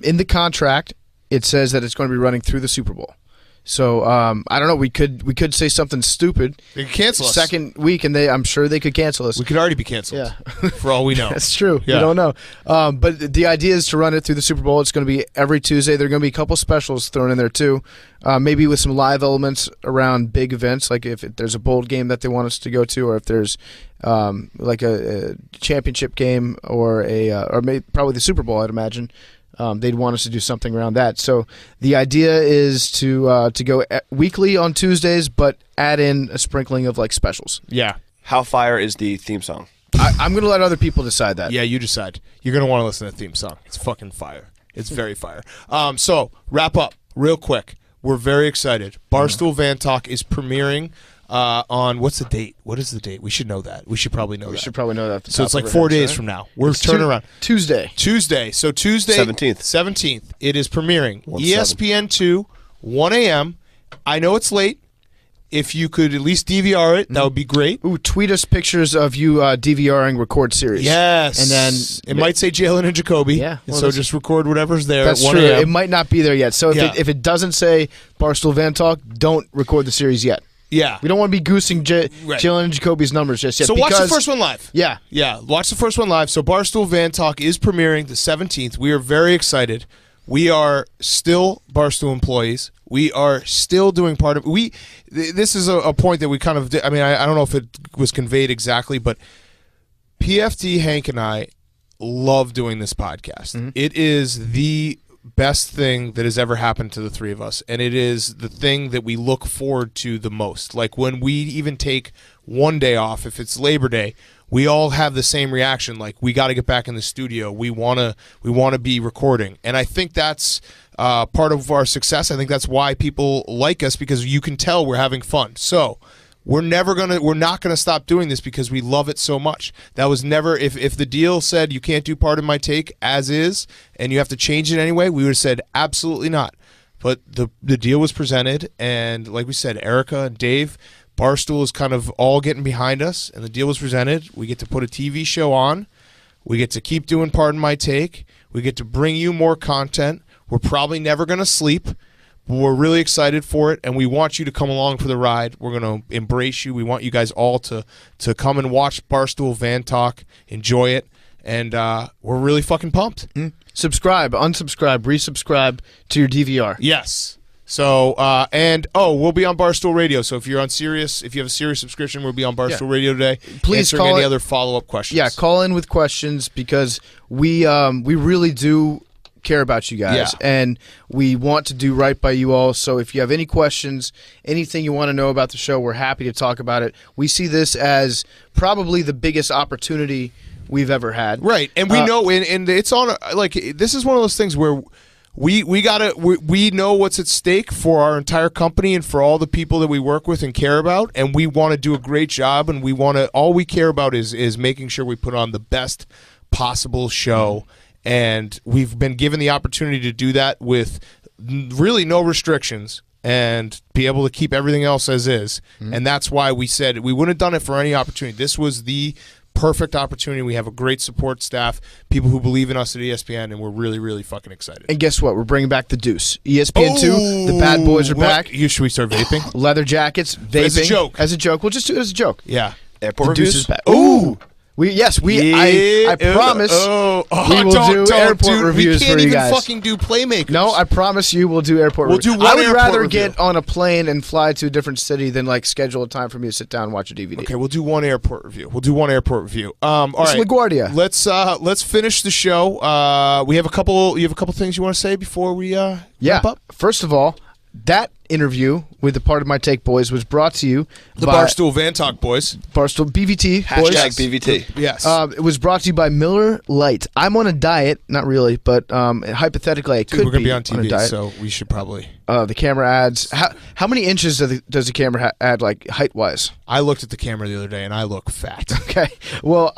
B: in the contract, it says that it's going to be running through the Super Bowl. So I don't know. We could say something stupid.
A: They could cancel us.
B: Second week, and I'm sure they could cancel us.
A: We could already be canceled.
B: Yeah.
A: For all we know.
B: That's true.
A: Yeah.
B: We don't know. But the idea is to run it through the Super Bowl. It's going to be every Tuesday. There are going to be a couple specials thrown in there too, maybe with some live elements around big events, like if there's a bowl game that they want us to go to, or if there's a championship game or probably the Super Bowl, I'd imagine. They'd want us to do something around that. So the idea is to go weekly on Tuesdays, but add in a sprinkling of specials.
A: Yeah.
C: How fire is the theme song?
B: I'm going to let other people decide that.
A: Yeah, you decide. You're going to want to listen to the theme song. It's fucking fire. It's very fire. So wrap up real quick. We're very excited. Barstool Van Talk is premiering on what's the date? What is the date? We should know that. We should probably know that.
B: We should probably know that.
A: So it's like 4 days from now. We're turning around.
B: Tuesday.
A: So Tuesday 17th. It is premiering. ESPN2, 1 a.m. I know it's late. If you could at least DVR it, that would be great.
B: Ooh, tweet us pictures of you DVRing record series.
A: Yes.
B: And then
A: it might say Jalen and Jacoby.
B: Yeah.
A: Well, so just record whatever's there
B: that's
A: at 1
B: true.
A: a.m.
B: It might not be there yet. So if it doesn't say Barstool Van Talk, don't record the series yet.
A: Yeah.
B: We don't want to be goosing Jalen and Jacoby's numbers just yet.
A: So watch the first one live.
B: Yeah.
A: Yeah. Watch the first one live. So Barstool Van Talk is premiering the 17th. We are very excited. We are still Barstool employees. We are still doing part of this is a point that we kind of I don't know if it was conveyed exactly, but PFT Hank and I love doing this podcast. Mm-hmm. It is the best thing that has ever happened to the three of us, and it is the thing that we look forward to the most. Like when we even take one day off, if it's Labor Day, we all have the same reaction. Like, we got to get back in the studio. We want to be recording, and I think that's part of our success. I think that's why people like us, because you can tell we're having fun. So we're not gonna stop doing this because we love it so much. That was never, if the deal said you can't do Part of My Take as is and you have to change it anyway, we would have said absolutely not. But the deal was presented, and like we said, Erica and Dave, Barstool is kind of all getting behind us, and the deal was presented. We get to put a TV show on. We get to keep doing Pardon My Take. We get to bring you more content. We're probably never going to sleep, but we're really excited for it, and we want you to come along for the ride. We're going to embrace you. We want you guys all to come and watch Barstool Van Talk, enjoy it, and we're really fucking pumped.
B: Subscribe, unsubscribe, resubscribe to your DVR.
A: Yes. So, we'll be on Barstool Radio. So if you're on Sirius, if you have a Sirius subscription, we'll be on Barstool Radio today.
B: Please
A: answering any other follow-up questions.
B: Yeah, call in with questions, because we really do care about you guys, and we want to do right by you all. So if you have any questions, anything you want to know about the show, we're happy to talk about it. We see this as probably the biggest opportunity we've ever had.
A: Right, and we know, and it's on, like, this is one of those things where we know what's at stake for our entire company and for all the people that we work with and care about, and we want to do a great job, and all we care about is making sure we put on the best possible show, and we've been given the opportunity to do that with really no restrictions and be able to keep everything else as is, and that's why we said we wouldn't have done it for any opportunity. This was the perfect opportunity. We have a great support staff, people who believe in us at ESPN, and we're really, really fucking excited.
B: And guess what? We're bringing back the Deuce. ESPN2, the bad boys are back.
A: Should we start vaping?
B: Leather jackets, vaping.
A: As a joke.
B: As a joke. We'll just do it as a joke.
A: Yeah.
B: Airport reviews. Deuce is back.
A: Ooh!
B: I promise we will do airport reviews for you guys.
A: We can't even fucking do Playmakers.
B: No, I promise you we'll do airport reviews.
A: We'll do one
B: I would rather
A: review.
B: get on a plane and fly to a different city than like schedule a time for me to sit down and watch a DVD.
A: Okay, we'll do one airport review. All right.
B: LaGuardia.
A: Let's finish the show. You have a couple things you want to say before we wrap up?
B: First of all, that interview with the Part of My Take boys was brought to you
A: by Barstool Van Talk boys.
B: Barstool BVT boys.
C: #BVT.
A: Yes.
B: It was brought to you by Miller Lite. I'm on a diet, not really, but hypothetically I could
A: we're gonna be on
B: on
A: TV,
B: a diet.
A: so we should probably.
B: The camera adds. How many inches does the camera add, like height-wise?
A: I looked at the camera the other day, and I look fat.
B: Okay. Well,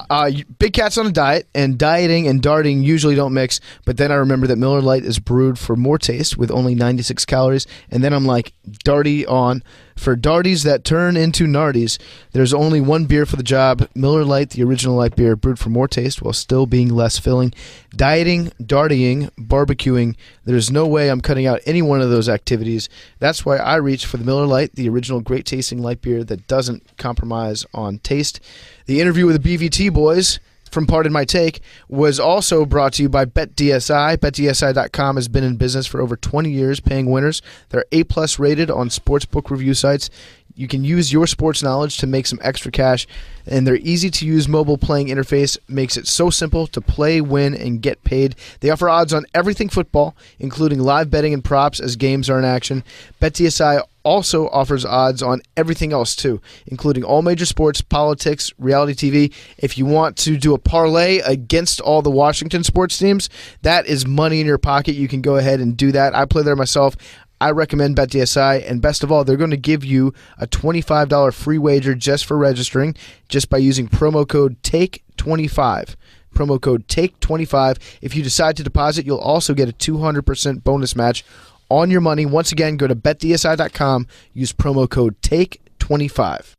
B: Big Cat's on a diet, and dieting and darting usually don't mix, but then I remember that Miller Lite is brewed for more taste with only 96 calories, and then I'm like, darty on. For darties that turn into nardies, there's only one beer for the job. Miller Lite, the original light beer, brewed for more taste while still being less filling. Dieting, dartying, barbecuing, there's no way I'm cutting out any one of those activities. That's why I reach for the Miller Lite, the original great tasting light beer that doesn't compromise on taste. The interview with the BVT boys from Pardon My Take was also brought to you by BetDSI. BetDSI.com has been in business for over 20 years, paying winners. They're A+ rated on sportsbook review sites. You can use your sports knowledge to make some extra cash, and their easy-to-use mobile playing interface makes it so simple to play, win, and get paid. They offer odds on everything football, including live betting and props as games are in action. BetDSI also offers odds on everything else, too, including all major sports, politics, reality TV. If you want to do a parlay against all the Washington sports teams, that is money in your pocket. You can go ahead and do that. I play there myself. I recommend BetDSI, and best of all, they're going to give you a $25 free wager just for registering, just by using promo code TAKE25. Promo code TAKE25. If you decide to deposit, you'll also get a 200% bonus match on your money. Once again, go to betdsi.com, use promo code TAKE25.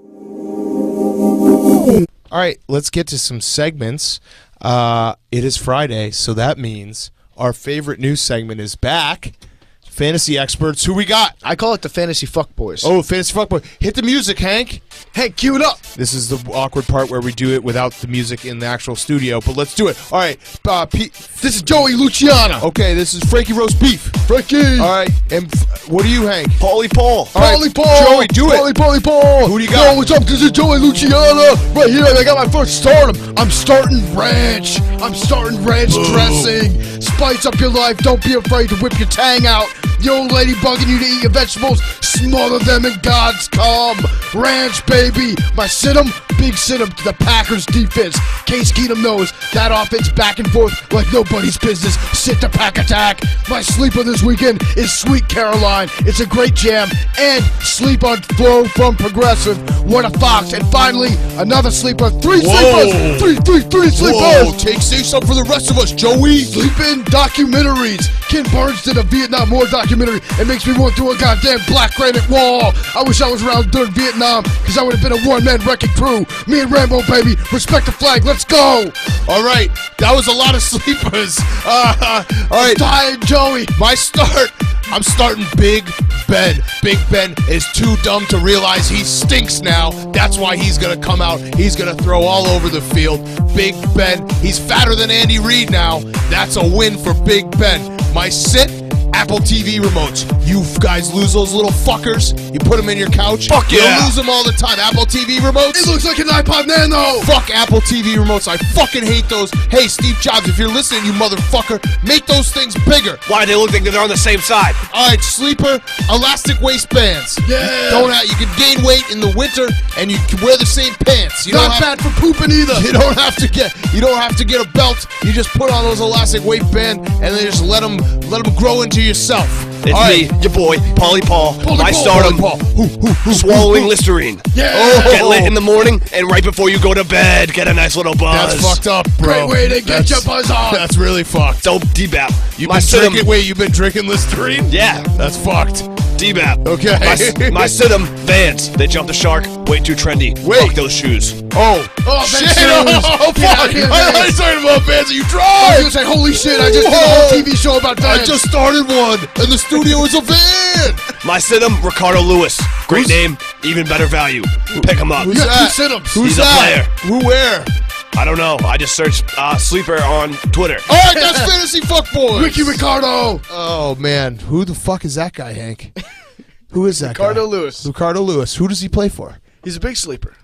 A: All right, let's get to some segments. It is Friday, so that means our favorite news segment is back. Fantasy experts, who we got?
B: I call it the Fantasy Fuckboys.
A: Oh, Fantasy Fuckboy. Hit the music, Hank.
B: Hey, cue it up.
A: This is the awkward part where we do it without the music in the actual studio, but let's do it. All right,
B: This is Joey Luciano.
A: okay, this is Frankie Roast Beef.
B: Frankie.
A: All right, and what are you, Hank?
C: Paulie Paul.
A: All right,
B: Paulie Paul.
A: Joey, do it.
B: Paulie Paul.
A: Who do you got?
B: Yo, what's up? This is Joey Luciano. Right here, I got my first stardom. I'm starting ranch. Dressing. Spice up your life. Don't be afraid to whip your tang out. The old lady bugging you to eat your vegetables. Smother them in God's cum. Ranch, baby. My sit-em, big sit-em to the Packers defense. Case Keenum knows that offense back and forth like nobody's business. Sit the pack attack. My sleeper this weekend is Sweet Caroline. It's a great jam. And sleep on Flow from Progressive. What a fox. And finally, another sleeper. Three sleepers. Three sleepers.
A: Whoa, say something for the rest of us, Joey.
B: Sleeping documentaries. Ken Burns did a Vietnam War documentary. It makes me want to do a goddamn black granite wall. I wish I was around during Vietnam, because I would have been a one-man wrecking crew. Me and Rambo, baby. Respect the flag. Let's go.
A: All right, that was a lot of sleepers. All right,
B: Tired Joey.
A: my start. I'm starting Big Ben. Big Ben is too dumb to realize he stinks now. That's why he's going to come out. He's going to throw all over the field. Big Ben, he's fatter than Andy Reid now. That's a win for Big Ben. My sit, Apple TV remotes. You guys lose those little fuckers. You put them in your couch.
C: Fuck
A: You
C: yeah.
A: lose them all the time. Apple TV remotes.
B: It looks like an iPod Nano.
A: Fuck Apple TV remotes. I fucking hate those. Hey, Steve Jobs, if you're listening, you motherfucker, make those things bigger.
C: Why do they look like they're on the same side?
A: All right, sleeper, elastic waistbands.
B: Yeah.
A: You can gain weight in the winter, and you can wear the same pants. You
B: Not bad for pooping either.
A: You don't have to get a belt. You just put on those elastic waistband, and then just let them grow into yourself.
C: It's
A: All
C: me,
A: right.
C: your boy, Paulie Paul.
B: Paulie
C: I
B: Paul.
C: start him
A: Paul.
C: swallowing Listerine.
B: Yeah.
C: Get lit in the morning, and right before you go to bed, get a nice little buzz.
A: That's fucked up, bro.
B: Great way to get your buzz on.
A: That's really fucked.
C: Dope D-Bap.
A: You've been drinking Listerine?
C: Yeah,
A: That's fucked.
C: D-Bap.
A: Okay.
C: My sit-em, Vans. They jumped the shark. Way too trendy.
A: Wait.
C: Fuck those shoes.
A: Oh,
B: Oh,
A: shit!
B: Vans.
A: Oh,
B: Get out
A: fuck!
B: of here,
A: I thought
B: Vans.
A: you were talking about Vans. Are you
B: I was
A: drunk?
B: gonna say, holy shit, I just did a whole TV show about
A: I
B: Vans.
A: just started one, and the studio is a van.
C: My sit-em, Ricardo Lewis. Great name, even better value. Pick him up.
A: Who's
B: got
A: that?
B: two sit-ups.
A: Who's
C: He's a
A: that? Who where?
C: I don't know. I just searched sleeper on Twitter.
A: All right, that's Fantasy Fuckboy.
B: Ricky Ricardo.
A: Oh man, who the fuck is that guy, Hank? Who is that
B: Ricardo
A: guy?
B: Lewis.
A: Ricardo Lewis. Who does he play for?
B: He's a big sleeper.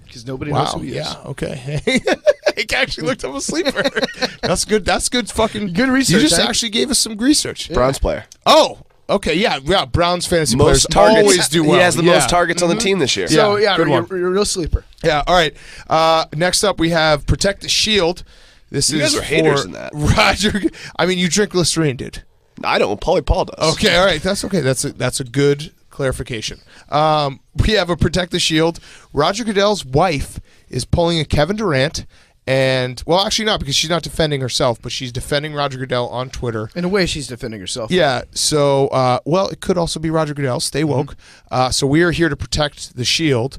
B: Because nobody knows
A: Wow.
B: who he is.
A: Yeah. Okay. Hank actually looked up a sleeper. That's good. That's good. Fucking
B: Good research,
A: You just
B: Hank.
A: actually gave us some research.
C: Browns player.
A: Oh. Okay. Yeah. Yeah. Browns fantasy players
C: Most targets.
A: always do well.
C: He has the
A: Yeah.
C: most targets on the team this year.
B: So, yeah,
A: good
B: you're,
A: one.
B: you're a real sleeper.
A: Yeah. All right. Next up, we have Protect the Shield. This
C: You
A: is
C: guys are haters
A: for
C: in that.
A: Roger. I mean, you drink Listerine, dude.
C: I don't. Paulie Paul does.
A: Okay. All right. That's okay. That's a good clarification. We have a Protect the Shield. Roger Goodell's wife is pulling a Kevin Durant. And, well, actually not, because she's not defending herself, but she's defending Roger Goodell on Twitter.
B: In a way, she's defending herself.
A: Yeah, so, well, it could also be Roger Goodell. Stay woke. So we are here to protect the Shield.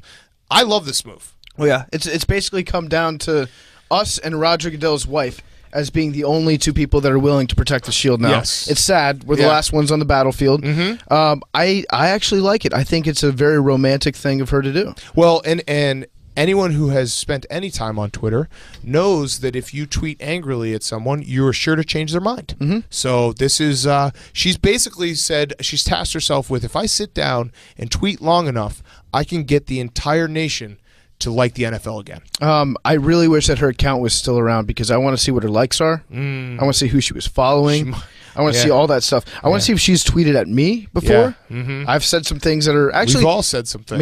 A: I love this move.
B: Well, yeah. It's basically come down to us and Roger Goodell's wife as being the only two people that are willing to protect the Shield now.
A: Yes.
B: It's sad. We're the
A: Yeah.
B: last ones on the battlefield. I actually like it. I think it's a very romantic thing of her to do.
A: Well, and anyone who has spent any time on Twitter knows that if you tweet angrily at someone, you are sure to change their mind. So this is, she's basically said, she's tasked herself with, if I sit down and tweet long enough, I can get the entire nation to like the NFL again.
B: I really wish that her account was still around because I want to see what her likes are. I want to see who she was following. I want to
A: yeah.
B: see all that stuff. I want to see if she's tweeted at me before.
A: Yeah.
B: I've said some things that are actually.
A: We've all said some things.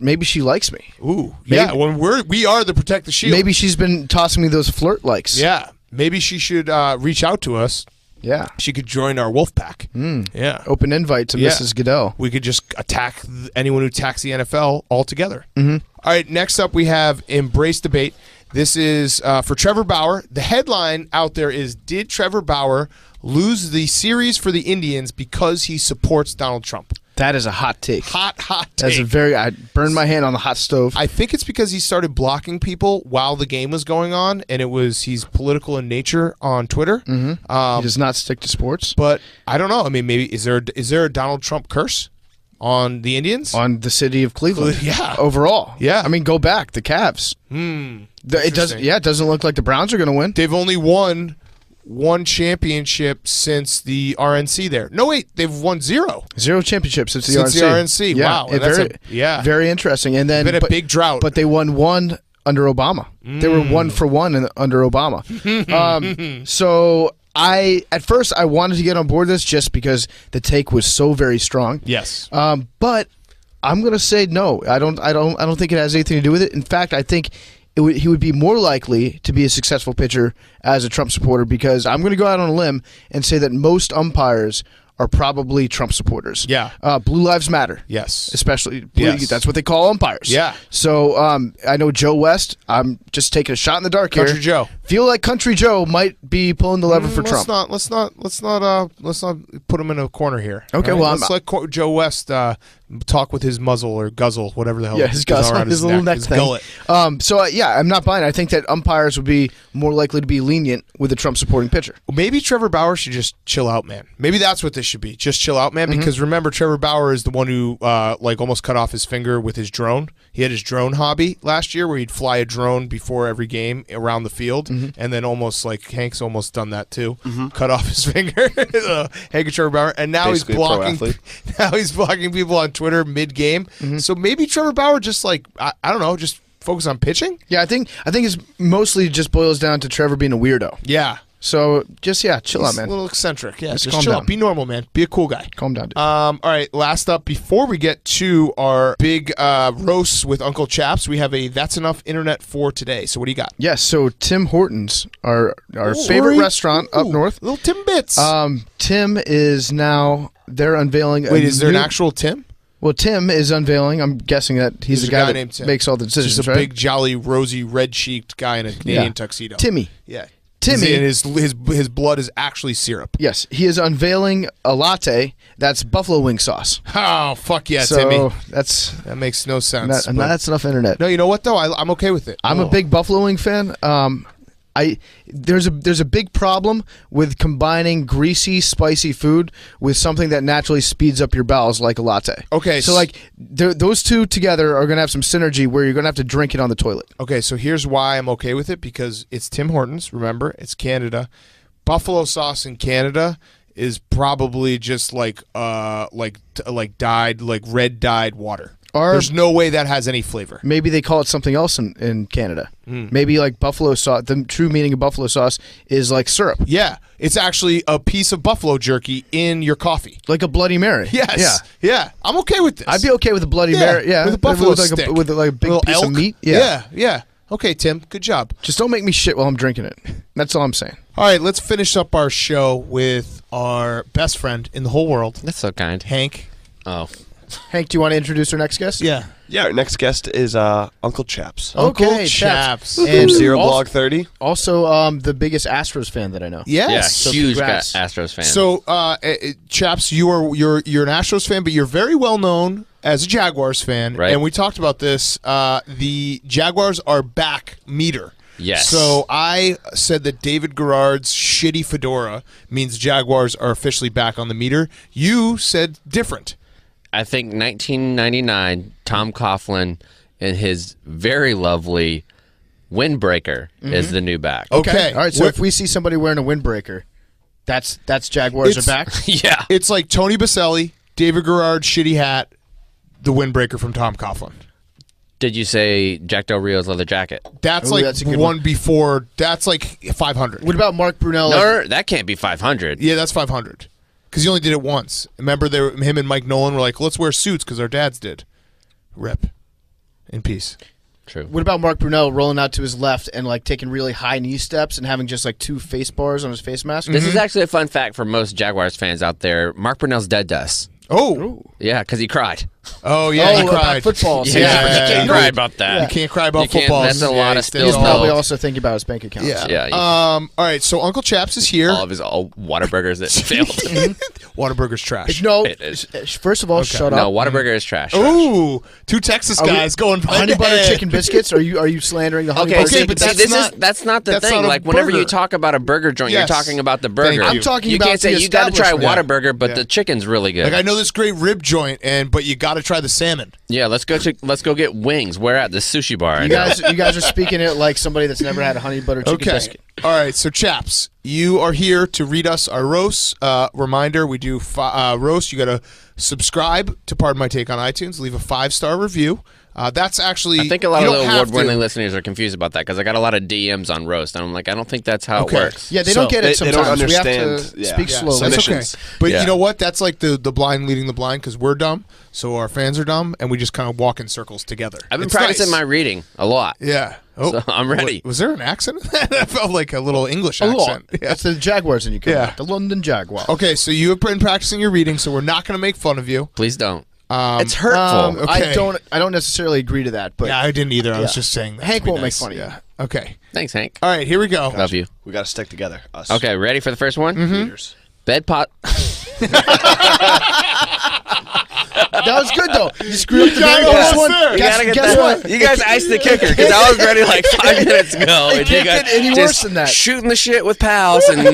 B: Maybe she likes me.
A: Ooh, yeah. When we are the Protect the Shield.
B: Maybe she's been tossing me those flirt likes.
A: Yeah, maybe she should reach out to us
B: Yeah.
A: She could join our wolf pack. Yeah.
B: Open invite to Mrs. Goodell.
A: We could just attack anyone who attacks the NFL altogether.
B: Mm-hmm.
A: All right, next up we have Embrace Debate. This is for Trevor Bauer. The headline out there is, did Trevor Bauer lose the series for the Indians because he supports Donald Trump?
B: That is a hot take.
A: Hot take.
B: That's a very. I burned my hand on the hot stove.
A: I think it's because he started blocking people while the game was going on, and he's political in nature on Twitter.
B: He does not stick to sports.
A: But I don't know. I mean, maybe is there a Donald Trump curse on the Indians?
B: On the city of Cleveland.
A: Yeah.
B: Overall.
A: Yeah.
B: I mean, go back. The Cavs. It doesn't. Yeah, it doesn't look like the Browns are going to win.
A: They've only won one championship since the RNC there. No, wait, they've won 0.
B: 0 championships since the
A: RNC.
B: Yeah,
A: Wow, that's
B: very interesting. And then
A: been a big drought.
B: But they won 1 under Obama. They were 1 for 1 under Obama. So at first I wanted to get on board this just because the take was so very strong.
A: Yes.
B: But I'm going to say no. I don't think it has anything to do with it. In fact, I think he would be more likely to be a successful pitcher as a Trump supporter, because I'm going to go out on a limb and say that most umpires are probably Trump supporters.
A: Yeah.
B: Blue Lives Matter.
A: Yes.
B: Especially,
A: Yes.
B: that's what they call umpires.
A: Yeah.
B: So I know Joe West. I'm just taking a shot in the dark
A: Country
B: here.
A: Joe.
B: Feel like Country Joe might be pulling the lever for Trump.
A: Let's not put him in a corner here.
B: Okay,
A: all right?
B: well,
A: let's let Joe West talk with his muzzle or guzzle, whatever the hell.
B: Yeah, his guzzle,
A: around
B: his little neck
A: his
B: thing.
A: gullet.
B: I'm not buying it. I think that umpires would be more likely to be lenient with a Trump supporting pitcher.
A: Maybe Trevor Bauer should just chill out, man. Maybe that's what this should be. Just chill out, man. Because remember, Trevor Bauer is the one who almost cut off his finger with his drone. He had his drone hobby last year where he'd fly a drone before every game around the field, and then almost like Hank's almost done that too. Cut off his finger. Hank and Trevor Bauer, and now
C: Basically
A: he's blocking. Now he's blocking people on Twitter mid game. So maybe Trevor Bauer just I don't know, just focus on pitching.
B: Yeah, I think it's mostly just boils down to Trevor being a weirdo.
A: Yeah.
B: So just chill out, man.
A: A little eccentric. Yeah, just
B: calm
A: chill
B: down.
A: out. Be normal, man. Be a cool guy.
B: Calm down, dude.
A: All right, last up, before we get to our big roasts with Uncle Chaps, we have a That's Enough Internet for today. So what do you got?
B: Yes, so Tim Hortons, our favorite restaurant up north.
A: Little Tim Bits.
B: Tim is now, they're unveiling.
A: Wait, is there an actual Tim?
B: Well, Tim is unveiling. I'm guessing that he's the guy
A: named
B: that
A: Tim.
B: makes all the decisions,
A: Just a
B: right?
A: big, jolly, rosy, red-cheeked guy in a Canadian tuxedo.
B: Timmy.
A: Yeah.
B: Timmy.
A: And his blood is actually syrup.
B: Yes, he is unveiling a latte that's buffalo wing sauce.
A: Oh, fuck yeah,
B: So
A: Timmy.
B: that
A: makes no sense.
B: that's enough internet.
A: No, you know what, though? I'm okay with it.
B: I'm a big buffalo wing fan. There's a big problem with combining greasy, spicy food with something that naturally speeds up your bowels, like a latte.
A: Okay,
B: so those two together are gonna have some synergy where you're gonna have to drink it on the toilet.
A: Okay, so here's why I'm okay with it, because it's Tim Hortons. Remember, it's Canada. Buffalo sauce in Canada is probably just like red dyed water. There's no way that has any flavor.
B: Maybe they call it something else in Canada. Maybe like buffalo sauce. The true meaning of buffalo sauce is like syrup,
A: Yeah, it's actually a piece of buffalo jerky in your coffee.
B: like a Bloody Mary.
A: Yes. Yeah. I'm okay with this.
B: I'd be okay with a Bloody Mary. Yeah,
A: with a buffalo
B: with like
A: stick.
B: with like a big
A: Little
B: piece
A: elk.
B: of meat.
A: Yeah. Okay, Tim. Good job.
B: Just don't make me shit while I'm drinking it. That's all I'm saying.
A: All right, let's finish up our show with our best friend in the whole world,
E: That's so kind.
A: Hank.
E: Oh.
B: Hank, do you want to introduce our next guest?
A: Yeah.
C: Yeah, our next guest is Uncle Chaps.
A: Uncle
B: Okay,
A: Chaps.
C: From
B: And
C: Zero
B: also-
C: Blog 30.
B: Also, the biggest Astros fan that I know.
A: Yes.
E: Yeah, huge
B: congrats.
E: Astros fan.
A: So, Chaps, you're an Astros fan, but you're very well known as a Jaguars fan.
E: Right.
A: And we talked about this. The Jaguars are back meter.
E: Yes.
A: So I said that David Garrard's shitty fedora means Jaguars are officially back on the meter. You said different.
E: I think 1999, Tom Coughlin and his very lovely windbreaker is the new back.
A: Okay.
B: All right. So if we see somebody wearing a windbreaker, that's Jaguars are back.
E: Yeah.
A: It's like Tony Baselli, David Garrard's shitty hat, the windbreaker from Tom Coughlin.
E: Did you say Jack Del Rio's leather jacket?
A: That's
B: Ooh,
A: like
B: that's a good
A: one before. That's like 500.
B: What about Mark Brunell?
E: No, that can't be 500.
A: Yeah, that's 500. Because he only did it once. Remember, him and Mike Nolan were like, let's wear suits because our dads did. Rip. In peace.
E: True.
B: What about Mark Brunell rolling out to his left and like taking really high knee steps and having just like 2 face bars on his face mask?
E: This is actually a fun fact for most Jaguars fans out there. Mark Brunell's dead to us.
A: Oh.
E: Yeah, because he cried.
A: Oh, yeah, he
B: about
A: cried.
B: football.
E: Yeah,
A: Yeah.
E: you can't cry about that.
A: You can't cry about
E: You can't-
A: football.
E: that's a lot of
A: still-
B: He's
E: still-
B: probably also thinking about his bank account.
A: Yeah.
E: Yeah,
A: All right, so Uncle Chaps is here.
E: all of his Whataburgers that failed.
A: Whataburger's trash.
B: No,
E: It is.
B: first of all, shut
E: No,
B: up.
E: Whataburger is trash.
A: Ooh, 2 Texas
B: Are we-
A: guys going
B: Honey butter
A: head.
B: chicken biscuits? Are you slandering the honey
E: Okay,
B: butter
E: see,
B: chicken
A: but
E: see,
B: biscuits?
E: that's not the
A: that's
E: thing.
A: not a
E: Like whenever you
A: burger.
E: talk about a burger joint,
A: Yes.
E: you're talking about the
A: Thank
E: burger.
A: you.
B: I'm talking
E: You
B: about
E: can't say
B: the
E: you got to try
B: establishment.
E: Whataburger, but
A: Yeah.
E: the chicken's really good.
A: Like I know this great rib joint, but you got to try the salmon.
E: Yeah, let's go get wings. Where at the sushi bar?
B: You guys are speaking it like somebody that's never had a honey butter chicken
A: Okay.
B: biscuit.
A: All right, so Chaps, you are here to read us our roasts. Reminder, we do roast. You got to subscribe to Pardon My Take on iTunes. Leave a 5-star review. That's actually.
E: I think a lot
A: you
E: of
A: don't
E: the
A: have
E: award-winning
A: to.
E: listeners are confused about that because I got a lot of DMs on roast, and I'm like, I don't think that's how
A: Okay.
E: it works.
B: Yeah, they
A: So,
B: don't get it
C: they don't
B: sometimes. We have
C: understand,
B: to
C: yeah.
B: speak
C: Yeah,
B: slowly.
A: That's okay.
C: Submissions.
A: But
E: Yeah.
A: you know what? That's like the blind leading the blind because we're dumb, so our fans are dumb, and we just kind of walk in circles together.
E: I've been
A: It's
E: practicing
A: nice.
E: my reading a lot.
A: Yeah. Oh,
E: So I'm ready.
A: Was there an accent in that? I felt like a little English
B: A lot.
A: accent. Yeah.
B: That's the Jaguars in you.
A: Yeah.
B: The London Jaguar.
A: Okay, so you have been practicing your reading, so we're not going to make fun of you.
E: Please don't. It's hurtful.
A: okay.
B: I don't necessarily agree to that, but
A: Yeah, I didn't either. I was
B: Yeah.
A: just saying that.
B: Hank
A: to be
B: won't make
A: nice.
B: fun of you.
A: Yeah. Okay.
E: Thanks, Hank.
A: All right, here we go.
E: Love you.
C: We got to stick together. Us.
E: Okay, ready for the first one?
C: Readers.
E: Bed pot.
B: that was good though. You screwed up the very
A: got
B: first
A: it,
B: one.
A: sir. You
B: Guess
E: that.
B: what?
E: You guys iced the kicker because I was ready like 5 minutes ago. And you
B: can't
E: guys
B: get any
E: just
B: worse than that.
E: Shooting the shit with pals, and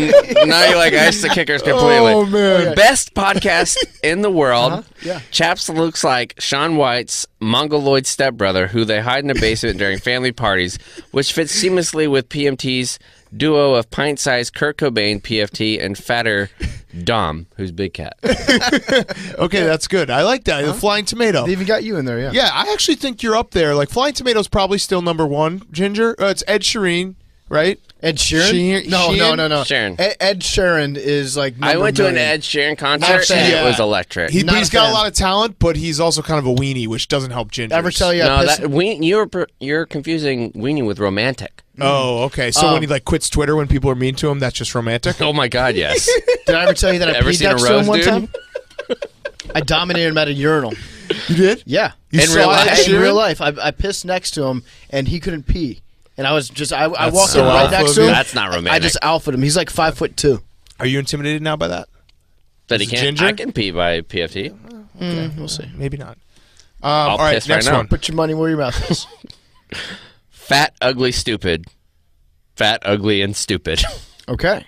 E: now you like iced the kickers completely.
A: Oh, man.
E: Best podcast in the world.
B: Yeah.
E: Chaps looks like Sean White's mongoloid stepbrother, who they hide in a basement during family parties, which fits seamlessly with PMT's duo of pint-sized Kurt Cobain, PFT, and fatter Dom, who's Big Cat.
A: Okay, that's good. I like that. The Flying Tomato.
B: They even got you in there, yeah.
A: Yeah, I actually think you're up there. Like Flying Tomato's probably still number 1. Ginger. It's Ed Sheeran, right?
B: Ed Sheeran? No.
E: Sheeran.
B: Ed Sheeran is like.
E: I went to an
B: million.
E: Ed Sheeran concert, and
A: Yeah.
E: it was electric.
A: But
B: Not
A: he's
B: a
A: got
B: fan.
A: a lot of talent, but he's also kind of a weenie, which doesn't help Ginger.
B: Ever tell you?
E: No, you're confusing weenie with romantic.
A: Oh, okay. So when he like quits Twitter when people are mean to him, that's just romantic.
E: Oh my God, yes.
B: Did I ever tell you that I
E: Ever
B: peed
E: seen a
B: next to him
E: rose,
B: one
E: dude?
B: time? I dominated him at a urinal.
A: You did?
B: Yeah.
A: You
E: In
A: saw
E: real
A: Ed
E: life?
B: In
A: Sheeran?
B: real life, I pissed next to him and he couldn't pee, and I was just I walked
A: so
B: in right
A: alpha
B: next
A: of
B: to
A: you.
B: him.
E: That's not romantic.
B: I just alphaed him. He's like 5'2".
A: Are you intimidated now by that?
E: That he
A: Is it
E: can't.
A: Ginger?
E: I can pee by PFT.
B: We'll see.
A: Maybe not.
E: I'll
A: all right,
E: piss right
A: next
E: now.
A: one.
B: Put your money where your mouth is.
E: Fat, ugly, stupid. Fat, ugly, and stupid.
B: Okay.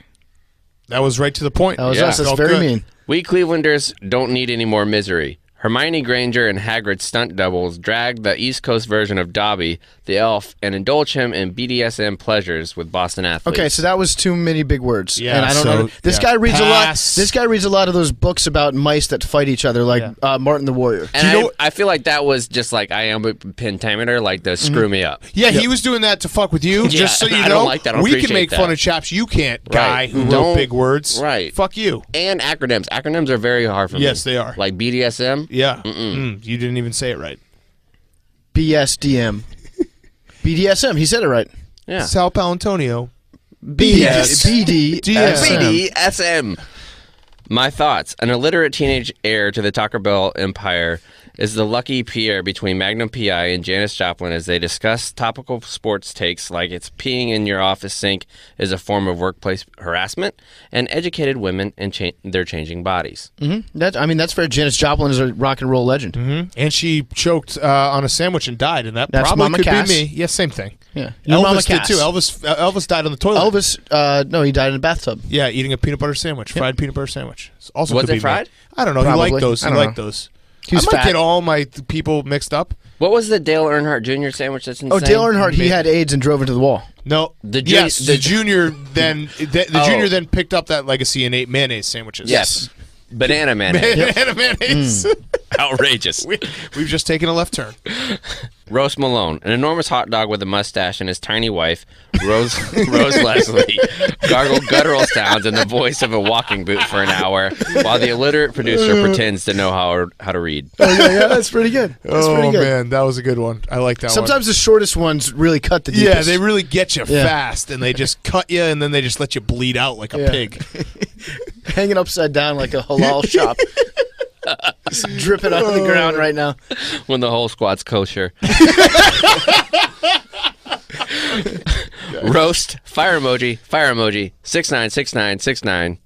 A: That was right to the point.
B: That was
E: Yeah.
B: us. That's
A: Felt
B: very
A: good.
B: mean.
E: We Clevelanders don't need any more misery. Hermione Granger and Hagrid's stunt doubles drag the East Coast version of Dobby, the elf, and indulge him in BDSM pleasures with Boston athletes.
B: Okay, so that was too many big words.
A: Yeah,
B: and I don't
A: so,
B: know. This
A: yeah.
B: guy reads
A: Pass.
B: a lot. This guy reads a lot of those books about mice that fight each other, like Martin the Warrior.
E: And
A: Do you know
E: I feel like that was just like iambic pentameter, like to screw me up.
A: Yeah, he was doing that to fuck with you. Just so you know,
E: I don't like that. I don't
A: we can
E: appreciate
A: make fun
E: that.
A: of chaps. You can't, guy
E: Right.
A: who wrote
E: Don't-
A: big words.
E: Right.
A: Fuck you.
E: And acronyms. Acronyms are very hard for me.
A: Yes, they are.
E: Like BDSM.
A: Yeah. You didn't even say it right.
B: BSDM. BDSM. He said it right.
E: Yeah.
A: Sal Palantonio.
B: BD.
E: BDSM. My thoughts. An illiterate teenage heir to the Taco Bell empire is the lucky Pierre between Magnum P.I. and Janis Joplin as they discuss topical sports takes like it's peeing in your office sink is a form of workplace harassment, and educated women and their changing bodies.
B: That's fair. Janis Joplin is a rock and roll legend.
A: And she choked on a sandwich and died, and that
B: That's
A: probably
B: Mama
A: could
B: Cass.
A: be me. Yeah, same thing.
B: Yeah. Your
A: Elvis
B: Mama
A: did
B: Cass.
A: too. Elvis died on the toilet.
B: Elvis, no, he died in a bathtub.
A: Yeah, eating a peanut butter sandwich, fried peanut butter sandwich. Also
E: Was
A: could
E: it
A: be me.
E: fried?
A: I don't know.
B: Probably.
A: He liked those.
B: I
A: He
B: don't
A: liked
B: know.
A: those.
B: He was
A: I might
B: fat.
A: get all my people mixed up.
E: What was the Dale Earnhardt Jr. sandwich that's insane?
B: Oh, Dale Earnhardt, he had AIDS and drove into the wall.
A: No,
E: The
A: yes,
E: Ju-
A: the
E: the-
A: junior then
E: Oh.
A: junior then picked up that legacy and ate mayonnaise sandwiches.
E: Yes. Banana mayonnaise.
A: Banana mayonnaise.
E: Outrageous.
A: We've just taken a left turn.
E: Roast Malone, an enormous hot dog with a mustache, and his tiny wife, Rose Leslie, gargle guttural sounds in the voice of a walking boot for an hour, while the illiterate producer pretends to know how to read.
B: Oh, yeah, that's pretty good. That's pretty good.
A: Man, that was a good one. I like that one.
B: Sometimes the shortest ones really cut the deepest.
A: Yeah, they really get you fast, and they just cut you, and then they just let you bleed out like a pig.
B: Hanging upside down like a halal shop. Just dripping on the ground right now.
E: When the whole squad's kosher. Roast, fire emoji, 696969.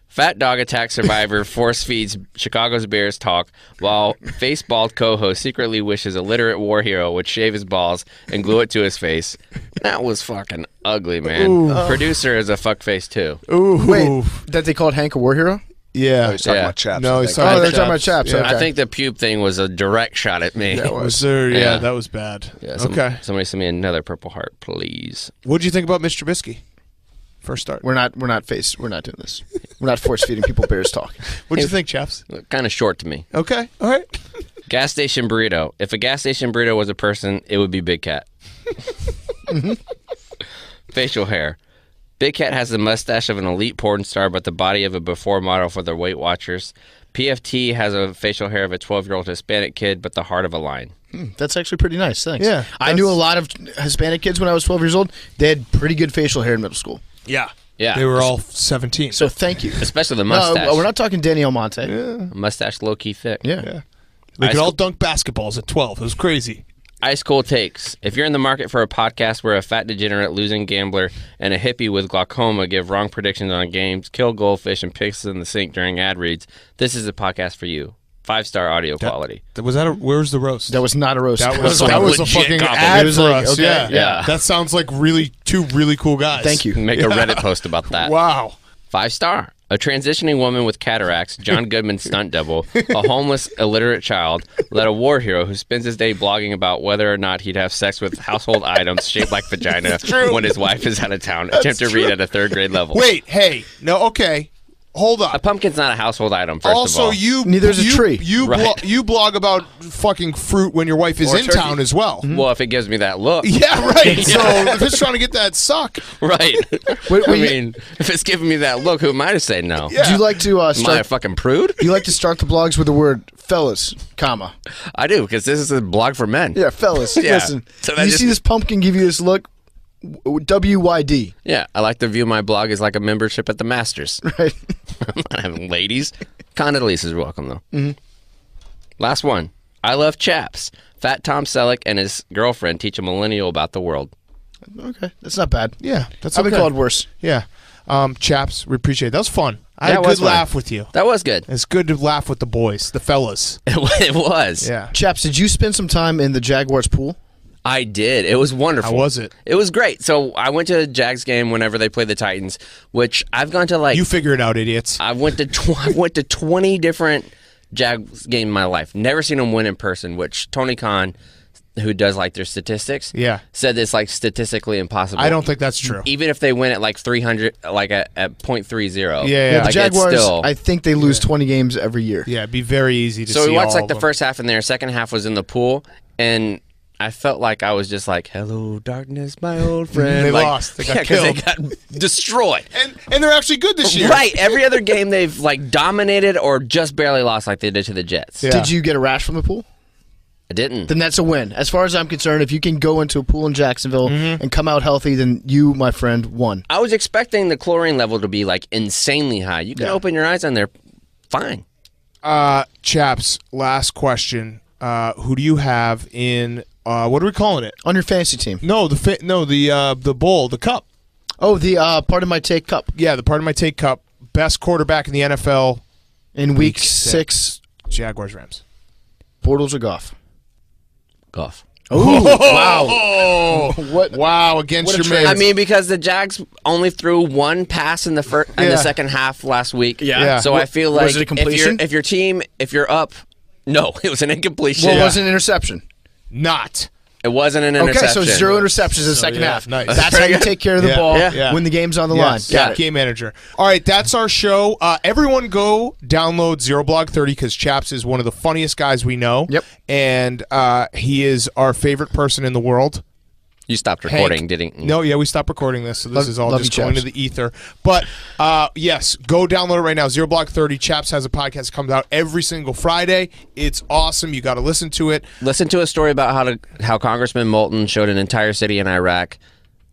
E: Fat dog attack survivor force feeds Chicago's Bears talk while face bald co-host secretly wishes a literate war hero would shave his balls and glue it to his face. That was fucking ugly, man. Producer is a fuckface too.
A: Ooh.
B: Wait, that they called Hank a war hero?
A: Yeah.
C: He's talking about Chaps.
A: No,
C: I
A: he's
C: think.
A: talking
B: They're talking about Chaps.
A: Yeah.
B: Okay.
E: I think the pube thing was a direct shot at me.
A: Was there? Yeah,
E: Yeah.
A: that was bad.
E: Yeah,
A: Okay.
E: Somebody send me another Purple Heart, please.
A: What'd you think about Mr. Trubisky? First start.
B: We're not doing this. We're not force feeding people Bears talk.
A: What'd you think, Chaps?
E: Kind of short to me.
A: Okay. All right.
E: Gas station burrito. If a gas station burrito was a person, it would be Big Cat. Facial hair. Big Cat has the mustache of an elite porn star, but the body of a before model for their Weight Watchers. PFT has a facial hair of a 12-year-old Hispanic kid, but the heart of a lion.
B: That's actually pretty nice. Thanks.
A: Yeah,
B: I knew a lot of Hispanic kids when I was 12 years old. They had pretty good facial hair in middle school.
A: Yeah.
E: Yeah.
A: They were all 17.
B: So thank you.
E: Especially the mustache.
B: No, we're not talking Danny Almonte.
E: Mustache low-key thick.
B: Yeah.
A: They
E: Ice
A: could all
E: cold-
A: dunk basketballs at 12. It was crazy.
E: Ice cold takes. If you're in the market for a podcast where a fat degenerate losing gambler and a hippie with glaucoma give wrong predictions on games, kill goldfish, and piss in the sink during ad reads, this is a podcast for you. 5-star audio quality.
A: Where's the roast?
B: That was not a roast.
A: That was
E: a
A: a
E: legit
A: fucking
E: compliment.
A: ad
B: It was
A: for
B: like,
A: us.
B: okay,
E: yeah.
A: That sounds like two really cool guys.
B: Thank you.
E: Make a Reddit post about that.
A: Wow.
E: 5-star. A transitioning woman with cataracts, John Goodman's stunt double, a homeless, illiterate child, led a war hero who spends his day blogging about whether or not he'd have sex with household items shaped like vagina when his wife is out of town. Attempt to read at a 3rd grade level.
A: Wait, hey. No, okay. Hold
E: A
A: up.
E: pumpkin's not a household item, first of
A: Also,
E: all.
A: neither
B: is a tree.
E: Right.
A: You blog about fucking fruit when your wife is
B: Or
A: in
B: turkey.
A: town as well.
E: Well, if it gives me that look.
A: Yeah, right. So if it's trying to get that suck.
E: Right.
B: Wait,
E: I mean, if it's giving me that look, who am I to say no?
A: Yeah.
B: Do you like to
E: Am I a
B: start?
E: fucking prude?
B: You like to start the blogs with the word "fellas," comma?
E: I do, because this is a blog for men.
B: Yeah, fellas.
E: Yeah.
B: Listen,
E: So
B: you
E: that just-
B: see this pumpkin give you this look. WYD.
E: Yeah, I like to view my blog as like a membership at the Masters.
B: Right.
E: I'm not having ladies. Condoleezza is welcome, though. Mm-hmm. Last one. I love Chaps. Fat Tom Selleck and his girlfriend teach a millennial about the world.
B: Okay, that's not bad.
A: Yeah, that's
B: I've been
A: okay.
B: called worse.
A: Yeah. Chaps, we appreciate it. That was fun. I had
E: That
A: a good
E: was fun.
A: laugh with you.
E: That was good.
A: It's good to laugh with the boys, the fellas.
E: It was.
A: Yeah.
B: Chaps, did you spend some time in the Jaguars pool?
E: I did. It was wonderful.
A: How was it?
E: It was great. So I went to a Jags game whenever they played the Titans, which I've gone to like...
A: You figure it out, idiots.
E: I went to 20 different Jags games in my life. Never seen them win in person, which Tony Khan, who does like their statistics, said it's like statistically impossible.
A: I don't think that's true.
E: Even if they win at like 300, like at .30.
A: Yeah,
B: the
E: like,
B: Jaguars,
E: it's still,
B: I think they lose 20 games every year.
A: Yeah, it'd be very easy to see
E: so we watched
A: all
E: like
A: of
E: the
A: them.
E: first half in there. Second half was in the pool, and I felt like I was just like, "Hello, darkness, my old friend."
A: They
E: like,
A: lost. They got
E: 'cause
A: killed.
E: They got destroyed.
A: And they're actually good this year.
E: Right. Every other game they've like dominated or just barely lost, like they did to the Jets.
A: Yeah.
B: Did you get a rash from the pool?
E: I didn't.
B: Then that's a win. As far as I'm concerned, if you can go into a pool in Jacksonville and come out healthy, then you, my friend, won.
E: I was expecting the chlorine level to be like insanely high. You can open your eyes on there, fine.
A: Chaps, last question. Who do you have in what are we calling it?
B: On your fantasy team.
A: No, the bowl, the cup.
B: Oh, the Part of My Take Cup.
A: Yeah, the Part of My Take Cup. Best quarterback in the NFL.
B: In week 6,
A: Jaguars, Rams.
B: Bortles or Goff?
E: Goff.
B: Oh, wow.
A: Oh,
B: What?
A: wow! Against
B: What a
A: your
B: trade.
A: man.
E: I mean, because the Jags only threw one pass in the first and
A: Yeah.
E: the second half last week.
A: Yeah.
E: So I feel
B: Was
E: like
B: it a completion?
E: if your team, if you're up, no, it was an incompletion.
B: Well, it was an interception.
A: not.
E: It wasn't an
B: Okay,
E: interception.
B: so 0 interceptions in the second half.
A: nice.
B: That's how you take care of the ball
A: Yeah.
B: when the game's on the line.
A: Yes,
B: Got it.
A: game manager. All right, that's our show. Everyone go download Zero Blog 30 because Chaps is one of the funniest guys we know.
B: Yep.
A: And he is our favorite person in the world.
E: You stopped recording,
A: Hank.
E: didn't you?
A: No, yeah, we stopped recording this, so this is all
B: love
A: just
B: you,
A: going to
B: Chaps.
A: the ether. But yes, go download it right now. Zero Block 30. Chaps has a podcast that comes out every single Friday. It's awesome. You got to listen to it.
E: Listen to a story about how Congressman Moulton showed an entire city in Iraq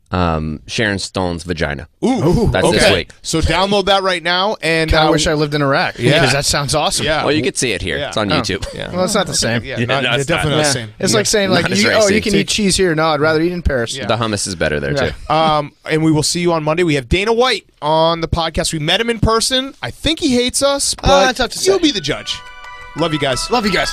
E: Sharon Stone's vagina.
A: Ooh,
E: That's
A: okay.
E: this week.
A: So download that right now. And
B: I wish I lived in Iraq.
A: Yeah.
B: Because that sounds awesome.
A: Yeah.
E: Well, you could see it here.
A: Yeah.
E: It's on YouTube.
A: Yeah.
B: Well, it's not the same.
A: Yeah,
E: Yeah,
A: not,
E: no, it's
A: definitely
E: not.
A: not the
B: Yeah.
A: same.
B: It's
A: Yeah.
B: like saying, like,
E: Not as
B: you
E: racy.
B: can eat cheese here. No, I'd rather eat in Paris.
A: Yeah.
E: The hummus is better there,
B: Yeah.
E: too.
A: And we will see you on Monday. We have Dana White on the podcast. We met him in person. I think he hates us, but
B: tough to say.
A: you'll be the judge. Love you guys.
B: Love you guys.